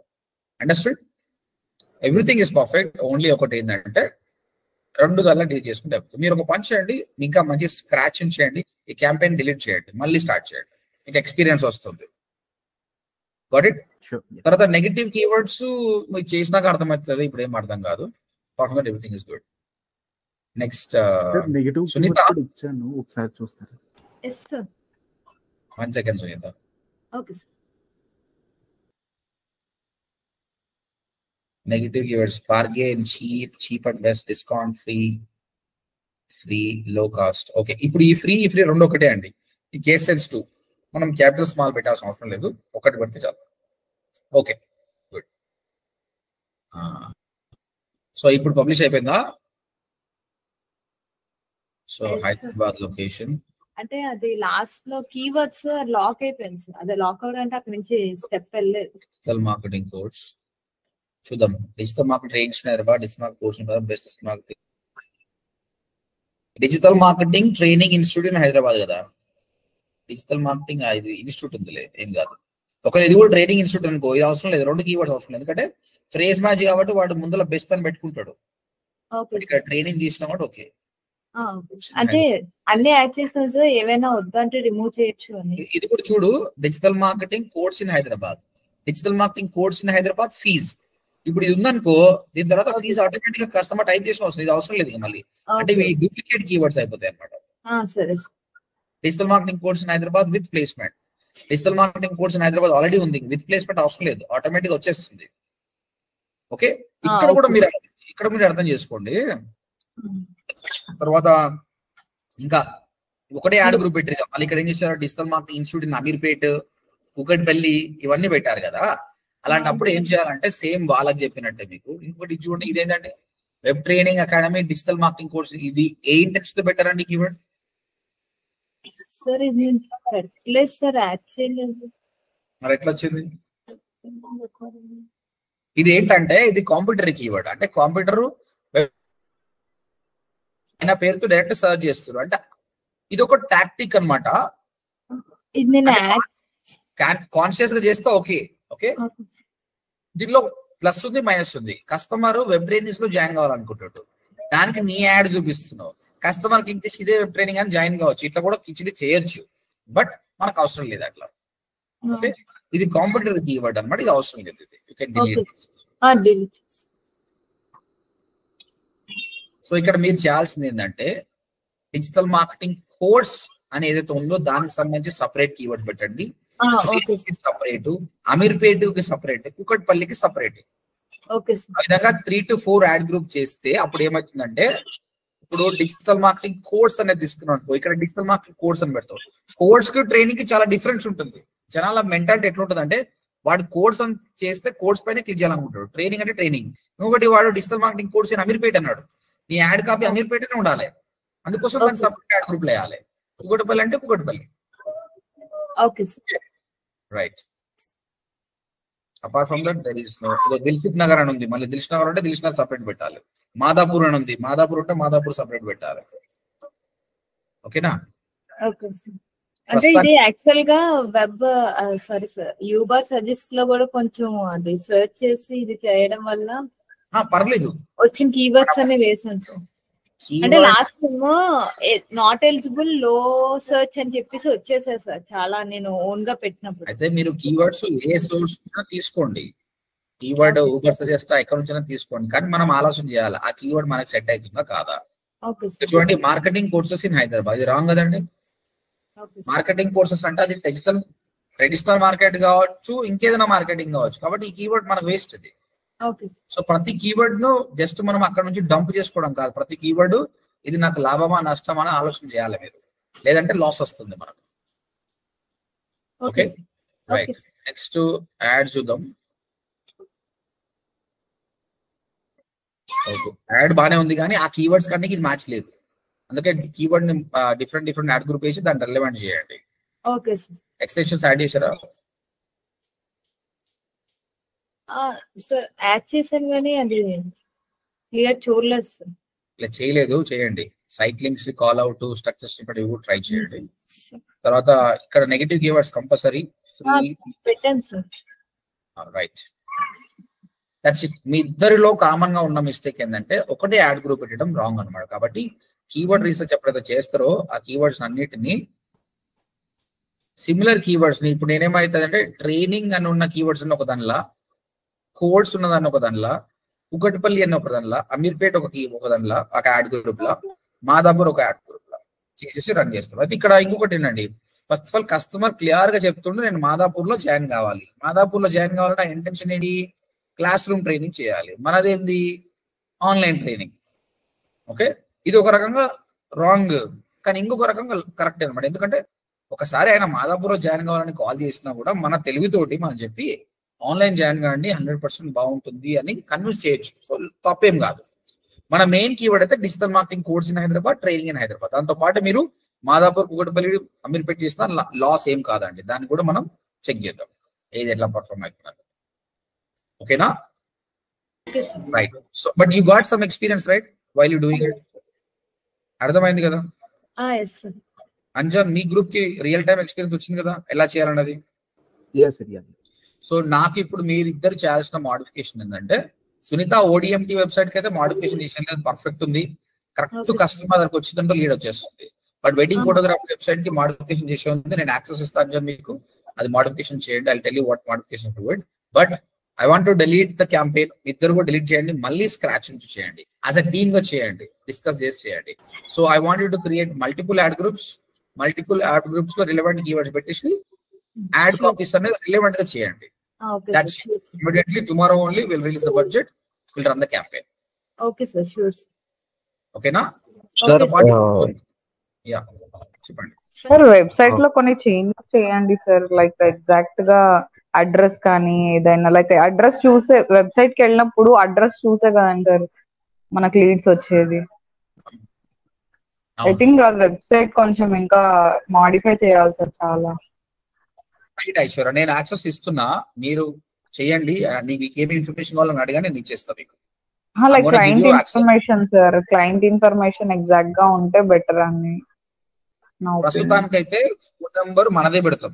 Speaker 1: Understood? Everything is perfect. Only ఒకటి ఏంటంటే 2 దానిలో డీల్ చేసుకుంటే అయిపోతుంది. మీరు ఒక పని చేయండి, ఇంకా మంచి స్క్రాచ్ చేయండి, ఈ క్యాంపెయిన్ డిలీట్ చేయండి, మళ్ళీ స్టార్ట్ చేయండి, మీకు ఎక్స్పీరియన్స్ వస్తుంది. Got it? తర్వాత నెగిటివ్ కీవర్డ్స్ మీకు చేసినాక అర్థమవుతుంది, ఇప్పుడు ఏం అర్థం కాదు. Perfect, everything is good. Next
Speaker 2: negative
Speaker 1: Sunitha
Speaker 2: ఇచ్చాను, ఒకసారి చూస్తారా?
Speaker 4: yes sir
Speaker 1: 1 second Sunitha.
Speaker 4: okay sir
Speaker 1: negative keywords: bargain, cheap and best, discount, free, low cost. Okay, ఇప్పుడు ఈ ఫ్రీ రెండు ఒకటే అండి. ఈ కేస్ సెన్సిటివ్, మనం క్యాపిటల్ స్మాల్ పెట్టాల్సిన అవసరం లేదు, ఒకటి పెడితే చాలు. Okay, good. సో ఇప్పుడు పబ్లిష్ అయిపోయిందా? సో హైదరాబాద్ లొకేషన్
Speaker 4: అంటే అది లాస్ట్ లో కీవర్డ్స్ లాక్ అయిపోయింది. అదే లాక్ అవుట్ అంటే అక్కడ నుంచి స్టెప్ వెళ్ళలేదు.
Speaker 1: డిజిటల్ మార్కెటింగ్ కోర్స్ చూద్దాం. Digital marketing trainings Hyderabad, digital marketing training institute in Hyderabad కదా. డిజిటల్ మార్కెటింగ్ ఇది ఇన్స్టిట్యూట్ ఉందిలే, ఏం కాదు. ఒకవేళ ఇది కూడా ట్రైనింగ్ ఇన్స్టిట్యూట్ అనుకో, ఇది అవసరం లేదు, 2 కీవర్డ్స్ అవసరం లేదు, ఎందుకంటే ఫ్రేజ్ మ్యాచ్ కాబట్టి వాడు ముందులో బెస్ట్ అని పెట్టుకుంటాడు. ఇక్కడ ట్రైనింగ్ తీసినా కూడా ఓకే.
Speaker 4: అంటే అన్ని యాడ్ చేసిన ఏవైనా వద్దంటే రిమూవ్ చేయొచ్చు అని.
Speaker 1: ఇది కూడా చూడు, digital marketing course in Hyderabad, digital marketing course in Hyderabad, fees. ఇప్పుడు ఇది ఉందనుకో, దీని తర్వాత ఫీజ్ ఆటోమేటిక్ గా కస్టమర్ టైప్ చేసిన వస్తుంది, ఇది అవసరం లేదు మళ్ళీ. అంటే ఇవి డూప్లికేట్ కీవర్డ్స్ అయిపోతాయి అనమాట.
Speaker 4: సరే.
Speaker 1: Digital marketing course in Hyderabad with placement. Digital marketing course in Hyderabad already ఉంది, విత్ ప్లేస్మెంట్ అవసరం లేదు, ఆటోమేటిక్ వచ్చేస్తుంది. ఓకే, ఇక్కడ కూడా మీరు అర్థం చేసుకోండి. తర్వాత ఇంకా ఒకటే యాడ్ గ్రూప్ పెట్టారు, మళ్ళీ ఇక్కడ ఏం చేశారు, digital marketing institute in Ameerpet, Kukatpally, ఇవన్నీ పెట్టారు కదా. అలాంటప్పుడు ఏం చేయాలంటే సేమ్ వాళ్ళకి చెప్పినట్టే మీకు ఇంకోటి చూడండి, ఇదేంటంటే web training academy digital marketing course. ఇది ఏ ఇంటెక్స్ తో పెట్టారండి కీవర్డ్?
Speaker 4: సార్ ఇది పెట్టలేదు సార్, యాడ్ చేయలేదు.
Speaker 1: మరి ఎట్లా వచ్చింది? ఇది ఏంటంటే ఇది కాంప్యూటర్ కీవర్డ్, అంటే కంప్యూటర్ అయిన పేరుతో డైరెక్ట్ సర్చ్ చేస్తారు. అంటే ఇది ఒక టాక్టిక్ అనమాట. కాన్షియస్ గా చేస్తే ఓకే. ఓకే, దీనిలో ప్లస్ ఉంది, మైనస్ ఉంది. కస్టమర్ వెబ్ ట్రైనింగ్స్ లో జాయిన్ కావాలనుకుంటాడు, దానికి నీ యాడ్ చూపిస్తున్నావు. కస్టమర్ క్లిక్ చేసి ఇదే వెబ్ ట్రైనింగ్ అని జాయిన్ కావచ్చు, ఇట్లా కూడా కిచిడి చేయొచ్చు, బట్ మనకు అవసరం లేదు అట్లా. ఓకే, ఇది కాంప్యూటర్ కీవర్డ్ అనమాట, ఇది అవసరం లేదు, ఇది యూ కెన్ డిలీట్. సో ఇక్కడ మీరు చేయాల్సింది ఏంటంటే డిజిటల్ మార్కెటింగ్ కోర్స్ అని ఏదైతే ఉందో దానికి సంబంధించి సపరేట్ కీవర్డ్స్ పెట్టండి. సపరేట్, అమీర్పేట్ కి సపరేట్, కుకట్పల్లికి సపరేట్. ఆ విధంగా 3 to 4 యాడ్ గ్రూప్ చేస్తే అప్పుడు ఏమవుతుందంటే, ఇప్పుడు డిజిటల్ మార్కెటింగ్ కోర్స్ అనేది తీసుకున్నాను, ఇక్కడ డిజిటల్ మార్కెటింగ్ కోర్స్ అని పెడతాం. కోర్స్ కి ట్రైనింగ్ కి చాలా డిఫరెన్స్ ఉంటుంది. జనాల మెంటాలిటీ ఎట్లుంటుంది అంటే, వాడు కోర్స్ అని చేస్తే కోర్స్ పైన క్లిక్ చేయాలనుకుంటాడు, ట్రైనింగ్ అంటే ట్రైనింగ్. ఇంకొకటి వాడు డిజిటల్ మార్కెటింగ్ కోర్స్ అని అమీర్పేట్ అన్నాడు, నీ యాడ్ కాపీ అమీర్పేటనే ఉండాలి, అందుకోసం దాన్ని సపరేట్ యాడ్ గ్రూప్ వేయాలి. కుకట్పల్లి అంటే Kukatpally. Right. Apart from that there is no. Dilsukhnagar అని ఉంది, మళ్ళీ దిల్సుఖ్ నగర్ అంటే దిల్సుఖ్ నగర్ సపరేట్ పెట్టాలి. మాదాపూర్ అని ఉంది, మాదాపూర్ అంటే మాదాపూర్ సపరేట్ పెట్టాలి. ఓకేనా?
Speaker 4: అంటే ఇది యాక్చువల్ గా web sorry sir Uber suggest లో కూడా కొంచెం అది సెర్చ్ చేసి ఇది చేయడం వల్ల
Speaker 1: పర్లేదు
Speaker 4: వచ్చిన కీవర్డ్స్ అన్ని వేసాను సార్. అంటే లాస్ట్ టైమ్ నాట్ ఎలిజిబుల్ లో సెర్చ్ అని చెప్పేసి వచ్చేసారు సార్ చాలా నేను ఓన్ గా పెట్టినప్పుడు.
Speaker 1: అయితే మీరు కీవర్డ్స్ ఏ సోర్స్ తీసుకోండి, కీవర్డ్ ఊబర్ సజెస్ట్ ఎక్కడ నుంచి తీసుకోండి, కానీ మనం ఆలోచన చేయాలి ఆ కీవర్డ్ మనకి సెట్ అవుతుందా కాదా. చూడండి మార్కెటింగ్ కోర్సెస్ ఇన్ హైదరాబాద్, ఇది రాంగ్ కదండి. మార్కెటింగ్ కోర్సెస్ అంటే అది ట్రెడిషనల్ మార్కెట్ కావచ్చు, ఇంకేదైనా మార్కెటింగ్ కావచ్చు, కాబట్టి ఈ కీవర్డ్ మనకు వేస్ట్ ఇది. సో ప్రతి కీవర్డ్ ను జస్ట్ మనం అక్కడ నుంచి డంప్ చేసుకోవడం కాదు, ప్రతి కీవర్డ్ ఇది నాకు లాభమా నష్టమా అని ఆలోచన చేయాలి మీరు, లేదంటే లాస్ వస్తుంది మనకు. ఓకే రైట్, నెక్స్ట్ యాడ్ చూద్దాం. ఓకే యాడ్ బానే ఉంది కానీ ఆ కీవర్డ్స్ కన్నా ఇది మ్యాచ్ లేదు, అందుకే కీవర్డ్ ని డిఫరెంట్ యాడ్ గ్రూప్ వేసి దాన్ని రిలవెంట్ చేయండి.
Speaker 4: Okay sir.
Speaker 1: ఎక్స్టెన్షన్స్ యాడ్ చేశారా
Speaker 4: సార్? యాడ్ చేశాను కానీ అది క్లియర్ చూడలేదు సార్.
Speaker 1: ఇలా చేయలేదు, చేయండి. Site links, call out, structures try చేయండి. తర్వాత ఇక్కడ నెగటివ్ కీవర్డ్స్ కంపల్సరీ
Speaker 4: పెట్టాను సార్.
Speaker 1: Right, that's it. మీ ఇద్దరిలో కామన్ గా ఉన్న మిస్టేక్ ఏంటంటే ఒకటే యాడ్ గ్రూప్ పెట్టడం రాంగ్ అన్నమాట. కాబట్టి కీవర్డ్ రీసెర్చ్ ఎప్పుడైతే చేస్తారో ఆ కీవర్డ్స్ అన్నిటిని సిమిలర్ కీవర్డ్స్ ని, ఇప్పుడు నేనేమైతుందంటే ట్రైనింగ్ అని ఉన్న కీవర్డ్స్ అని ఒక దానిలా, కోడ్స్ ఉన్నదాన్ని ఒక దానిలా, కుకట్పల్లి అని ఒక దానిలా, అమీర్పేట్ ఒక దానిలా ఒక యాడ్ గ్రూప్ లా, మాదాపూర్ ఒక యాడ్ గ్రూప్ లా చేసేసి రన్ చేస్తాం. అయితే ఇక్కడ ఇంకొకటి ఏంటండి, first of all customer clear గా చెప్తుండే నేను మాదాపూర్ లో జాయిన్ కావాలి. మాదాపూర్ లో జాయిన్ కావాలంటే ఇంటెన్షన్ ఏంటి, క్లాస్ రూమ్ ట్రైనింగ్ చేయాలి. మనదేంది ఆన్లైన్ ట్రైనింగ్. ఓకే, ఇది ఒక రకంగా రాంగ్ కానీ ఇంకొక రకంగా కరెక్ట్ అనమాట. ఎందుకంటే ఒకసారి ఆయన మాదాపూర్లో జాయిన్ కావాలని కాల్ చేసినా కూడా మన తెలివితోటి మనం చెప్పి ఆన్లైన్ జాయిన్ కావండి 100% బాగుంటుంది అని కన్విన్స్ చేయొచ్చు. సో తప్పేం కాదు. మన మెయిన్ కీవర్డ్ అయితే digital marketing course in Hyderabad, training in Hyderabad. దాంతో పాటు మీరు మాదాపూర్, కుకట్పల్లి, అమీర్పేట్ చేసిన లాస్ ఏం కాదండి, దాన్ని కూడా మనం చెక్ చేద్దాం ఏది ఎట్లా పర్ఫార్మ్ అవుతున్నారు. ఓకేనా right. So but you got some experience right while you doing it. అర్థమైంది కదా అంజన్? మీ గ్రూప్ కి రియల్ టైమ్ ఎక్స్పీరియన్స్ వచ్చింది కదా ఎలా చేయాలన్నది. సో నాకు ఇప్పుడు మీరిద్దరు చేయాల్సిన మోడిఫికేషన్ ఏంటంటే, సునీత ఓడిఎంటీ వెబ్సైట్ కి అయితే మోడిఫికేషన్ చేసిన పర్ఫెక్ట్ ఉంది, కరెక్ట్ కస్టమర్ దగ్గరకు వచ్చిందంటే లీడ్ వచ్చేస్తుంది. బట్ వెడ్డింగ్ ఫోటోగ్రాఫ్ వెబ్సైట్ కి మోడిఫికేషన్ చేసి ఉంది, నేను యాక్సెస్ ఇస్తాను అంజన్ మీకు, అది మోడిఫికేషన్ చేయండి. I tell you what modification to it. But I want to delete the campaign. ఇద్దరు కూడా డిలీట్ చేయండి, మళ్ళీ స్క్రాచ్ నుంచి చేయండి, యాజ్ అ టీమ్ గా చేయండి, డిస్కస్ చేసి చేయండి. So I want you to create multiple add groups లో రిలవెంట్ కీవర్డ్స్ పెట్టేసి యాడ్ కాపీస్ అనేది రిలవెంట్ గా చేయండి. That's immediately tomorrow only we'll release the budget, we'll run the campaign.
Speaker 4: Okay sir, sure.
Speaker 1: Okay na? Yeah. చెప్పండి
Speaker 3: sir. Website లో కొన్ని changes చేయండి sir, like exact గా అడ్రస్ కానీ ఏదైనా, లైక్ అడ్రస్ చూసే వెబ్సైట్ కి వెళ్ళినప్పుడు అడ్రస్ చూసే కదండి సార్ మనకు లీడ్స్ వచ్చేది. ఐ థింక్ ఆ వెబ్సైట్ కొంచెం ఇంకా మాడిఫై చేయాలి సార్ చాలా.
Speaker 1: రైట్ ఐశ్వర్య, నేను యాక్సెస్ ఇస్తున్నా, మీరు చేయండి. మీకు ఏమి ఇన్ఫర్మేషన్ కావాలని అడిగా నేను ఇచ్చేస్తా మీకు.
Speaker 3: Like client information sir, client information exact గా ఉంటే బెటర్ అని.
Speaker 1: ప్రస్తుతానికైతే ఫోన్ నెంబర్ మనదే పెడతాం,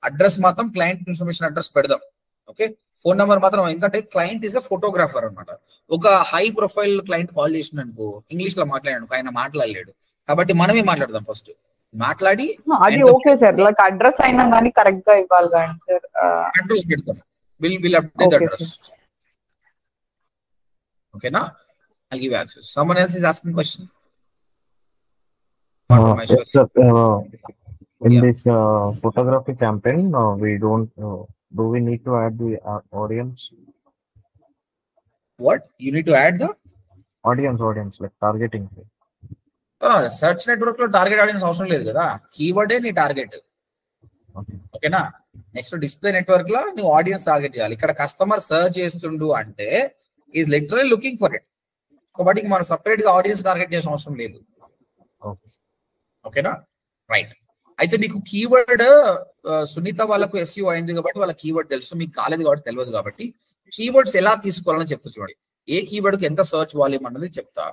Speaker 1: అడ్రస్ మాత్రం క్లయింట్ ఇన్ఫర్మేషన్ అడ్రస్ పెడదాం. ఓకే, ఫోన్ నెంబర్ మాత్రం, ఎందుకంటే క్లయింట్ ఈస్ అ ఫోటోగ్రాఫర్ అనమాట. ఒక హై ప్రొఫైల్ క్లయింట్ కాల్ చేసిన అనుకో, ఇంగ్లీష్ లో మాట్లాడాను, ఆయన మాట్లాడలేడు, కాబట్టి మనమే మాట్లాడదాం ఫస్ట్. మాట్లాడి
Speaker 3: అది ఓకే సార్, లైక్ అడ్రస్ అయినా కానీ కరెక్ట్ గా ఇవ్వాలి కానీ సార్.
Speaker 1: అడ్రస్ పెడతాం, విల్ అప్డేట్ ద అడ్రస్. ఓకేనా? I'll give you access. Someone else is asking question.
Speaker 5: Yes, sir. In this photography campaign, we don't. Do we need to add the audience?
Speaker 1: What? You need to add the
Speaker 5: audience, like targeting.
Speaker 1: Search network లో target audience అవసరం లేదు కదా, కీవర్డే నీ target. ఓకేనా? Next display network లో నువ్వు audience target చేయాలి. ఇక్కడ కస్టమర్ సర్చ్ చేస్తుండు అంటే is literally looking for it, కాబట్టి మనం సపరేట్ గా ఆడియన్స్ టార్గెట్ చేసిన అవసరం లేదు. ఓకేనా? రైట్. అయితే మీకు కీవర్డ్ సునీత వాళ్ళకు ఎస్ఈఓ అయింది కాబట్టి వాళ్ళ కీవర్డ్ తెలుసు, మీకు కాలేదు కాబట్టి తెలియదు. కాబట్టి కీవర్డ్స్ ఎలా తీసుకోవాలని చెప్తా చూడండి. ఏ కీవర్డ్ కి ఎంత సర్చ్ వాల్యూమ్ అన్నది చెప్తా.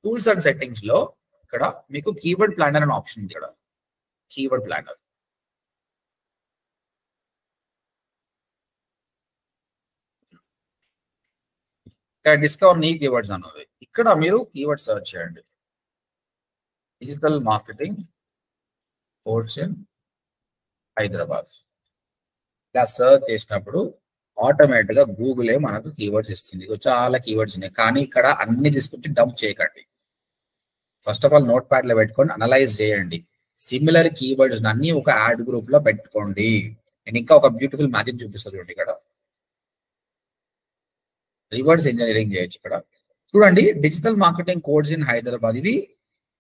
Speaker 1: టూల్స్ అండ్ సెట్టింగ్స్ లో ఇక్కడ మీకు కీవర్డ్ ప్లానర్ అనే ఆప్షన్ ఉంది. ఇక్కడ కీవర్డ్ ప్లానర్ ఇక్కడ డిస్కవర్ నీ కీవర్డ్స్ అన్నది. ఇక్కడ మీరు కీవర్డ్ సర్చ్ చేయండి. Digital marketing course in Hyderabad. ఇలా సర్చ్ చేసినప్పుడు ఆటోమేటిక్ గా గూగులే మనకు కీవర్డ్స్ ఇస్తుంది. చాలా కీవర్డ్స్ ఉన్నాయి, కానీ ఇక్కడ అన్ని తీసుకొచ్చి డంప్ చేయకండి. First of all note pad లో పెట్టుకొని అనలైజ్ చేయండి. సిమిలర్ కీవర్డ్స్ అన్ని ఒక యాడ్ గ్రూప్ లో పెట్టుకోండి. నేను ఇంకా ఒక బ్యూటిఫుల్ మ్యాజిక్ చూపిస్తాను చూడండి. ఇక్కడ రివర్స్ ఇంజనీరింగ్ చేయొచ్చు. ఇక్కడ చూడండి, digital marketing course in Hyderabad. ఇది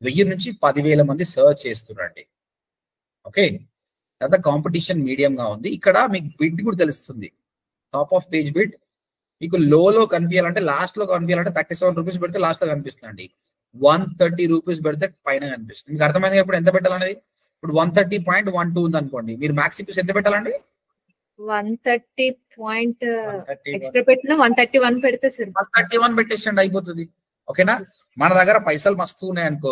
Speaker 1: 1000 నుంచి 10,000 మంది సర్చ్ చేస్తున్నారండి. ఓకే, తర్వాత కాంపిటీషన్ మీడియం గా ఉంది. ఇక్కడ మీకు బిడ్ కూడా తెలుస్తుంది. టాప్ ఆఫ్ పేజ్ బిడ్ మీకు లో కనిపించాలంటే, లాస్ట్ లో కనిపించాలంటే 37 రూపీస్ పెడితే లాస్ట్ లో కనిపిస్తుంది. 130 రూపీస్ పెడితే పైన కనిపిస్తుంది. మీకు అర్థమైంది ఇప్పుడు ఎంత పెట్టాలనేది. ఇప్పుడు 130.12 ఉంది అనుకోండి, మీరు మ్యాక్స్ సిపిఎస్ ఎంత పెట్టాలండి?
Speaker 4: 130 పాయింట్ ఎక్స్ట్రా పెట్టినా 131 పెడితే సరే
Speaker 1: 131 పెట్టేసండి, అయిపోతుంది. ఓకేనా? మన దగ్గర పైసలు మస్తు ఉన్నాయి అనుకో,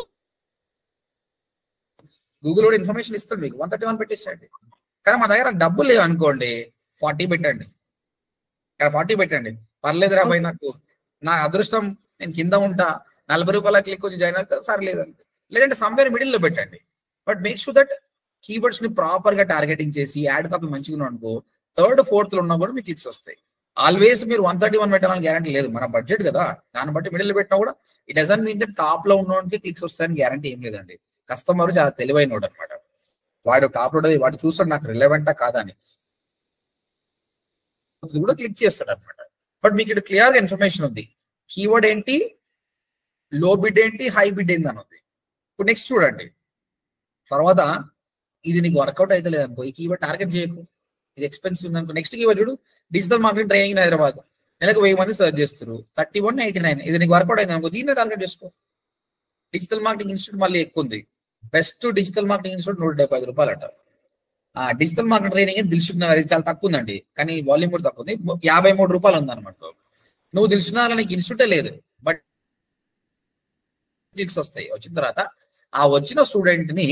Speaker 1: గూగుల్ కూడా ఇన్ఫర్మేషన్ ఇస్తుంది మీకు. 131 పెట్టేసండి. కానీ మన దగ్గర డబ్బులు లేవు అనుకోండి, 40 పెట్టండి. ఇక్కడ 40 పెట్టండి, పర్లేదురా భయ్, నాకు నా అదృష్టం, నేను కింద ఉంటా, 40 రూపాయల క్లిక్ వచ్చి జాయిన్ అవుతారు సరే, లేదంటే సమ్వేర్ మిడిల్ లో పెట్టండి. But make sure that keywords ని ప్రాపర్ గా టార్గెటింగ్ చేసి యాడ్ కాపీ మంచిగా ఉన్నాం అనుకో, 3rd, 4th లో ఉన్నా కూడా మీకు క్లిక్స్ వస్తాయి. ఆల్వేస్ మీరు 131 పెట్టాలని గ్యారంటీ లేదు, మన బడ్జెట్ కదా, దాన్ని బట్టి మిడిల్ లో పెట్టినా కూడా it doesn't mean that top లో ఉన్నోడికి క్లిక్స్ వస్తాయని గ్యారంటీ ఏం లేదండి. కస్టమర్ చాలా తెలివైనోడు అనమాట, వాడు టాప్ లో వాడు చూస్తాడు నాకు రిలవెంటా కాదా అని కూడా క్లిక్ చేస్తాడు అనమాట. బట్ మీకు ఇక్కడ క్లియర్ గా ఇన్ఫర్మేషన్ ఉంది, కీవర్డ్ ఏంటి, లో బిడ్ ఏంటి, హై బిడ్ ఏంటి అని ఉంది. ఇప్పుడు నెక్స్ట్ చూడండి, తర్వాత ఇది నీకు వర్కౌట్ అయితే లేదనుకో, ఈ కీవర్డ్ టార్గెట్ చేయకు, ఇది ఎక్స్పెన్సివ్ ఉందనుకో. నెక్స్ట్ కీవర్డ్ చూడు, digital marketing training in Hyderabad. నెలకు 1000 మంది సర్చ్ చేస్తారు, 3189. ఇది నీకు వర్కౌట్ అయింది అనుకో, దీన్నే టార్గెట్ చేసుకో. డిజిటల్ మార్కెటింగ్ ఇన్స్టిట్యూట్ మళ్ళీ ఎక్కువ ఉంది, బెస్ట్ డిజిటల్ మార్కెటింగ్ ఇన్స్టిట్యూట్ 175 రూపాయలు అంట. Digital market training Dilsukh Nagar, అది చాలా తక్కువ ఉందండి, కానీ వాల్యూమ్ కూడా తక్కువ ఉంది, 53 రూపాయలు ఉంది అనమాట. నువ్వు దిల్సుఖ్ నగర్ నీకు ఇన్స్టిట్యూటే లేదు, బట్ క్లిక్స్ వస్తాయి. వచ్చిన తర్వాత ఆ వచ్చిన స్టూడెంట్ ని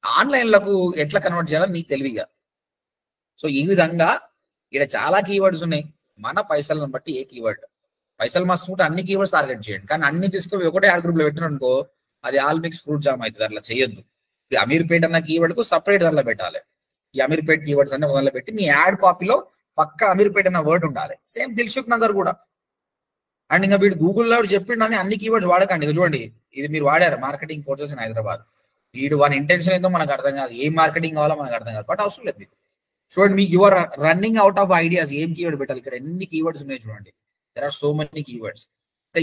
Speaker 1: ఆన్లైన్లకు ఎట్లా కన్వర్ట్ చేయాలని నీకు తెలివిగా. సో ఈ విధంగా ఇక్కడ చాలా కీవర్డ్స్ ఉన్నాయి. మన పైసలను బట్టి ఏ కీవర్డ్, పైసలు మస్తు ఉంటే అన్ని కీవర్డ్స్ టార్గెట్ చేయండి. కానీ అన్ని తీసుకొని ఒకటే యాడ్ గ్రూప్ లో పెట్టిన అనుకో, అది ఆల్ మిక్స్ ఫ్రూట్ జామ్ అవుతుంది. అట్లా చేయొద్దు. ఈ అమీర్పేట్ అన్న కీవర్డ్ కు సపరేట్ దాంట్లో పెట్టాలి. ఈ అమీర్పేట్ కీవర్డ్స్ అన్ని దాంట్లో పెట్టి మీ యాడ్ కాపీలో పక్క అమీర్పేట్ అన్న వర్డ్ ఉండాలి. సేమ్ దిల్సుఖ్ నగర్ కూడా. అండ్ ఇంకా వీడు గూగుల్లో చెప్పిండని అన్ని కీవర్డ్స్ వాడకండి. ఇక చూడండి, ఇది మీరు వాడారు మార్కెటింగ్ కోర్సెస్ ఇన్ హైదరాబాద్. వీడు వాని ఇంటెన్షన్ ఏందో మనకు అర్థం కాదు, ఏం మార్కెటింగ్ కావాలో మనకు అర్థం కాదు. బట్ అవసరం లేదు మీకు. చూడండి, మీకు your running out of ideas, ఏం కీవర్డ్ పెట్టాలి. ఇక్కడ ఎన్ని కీవర్డ్స్ ఉన్నాయి చూడండి, there are so many keywords.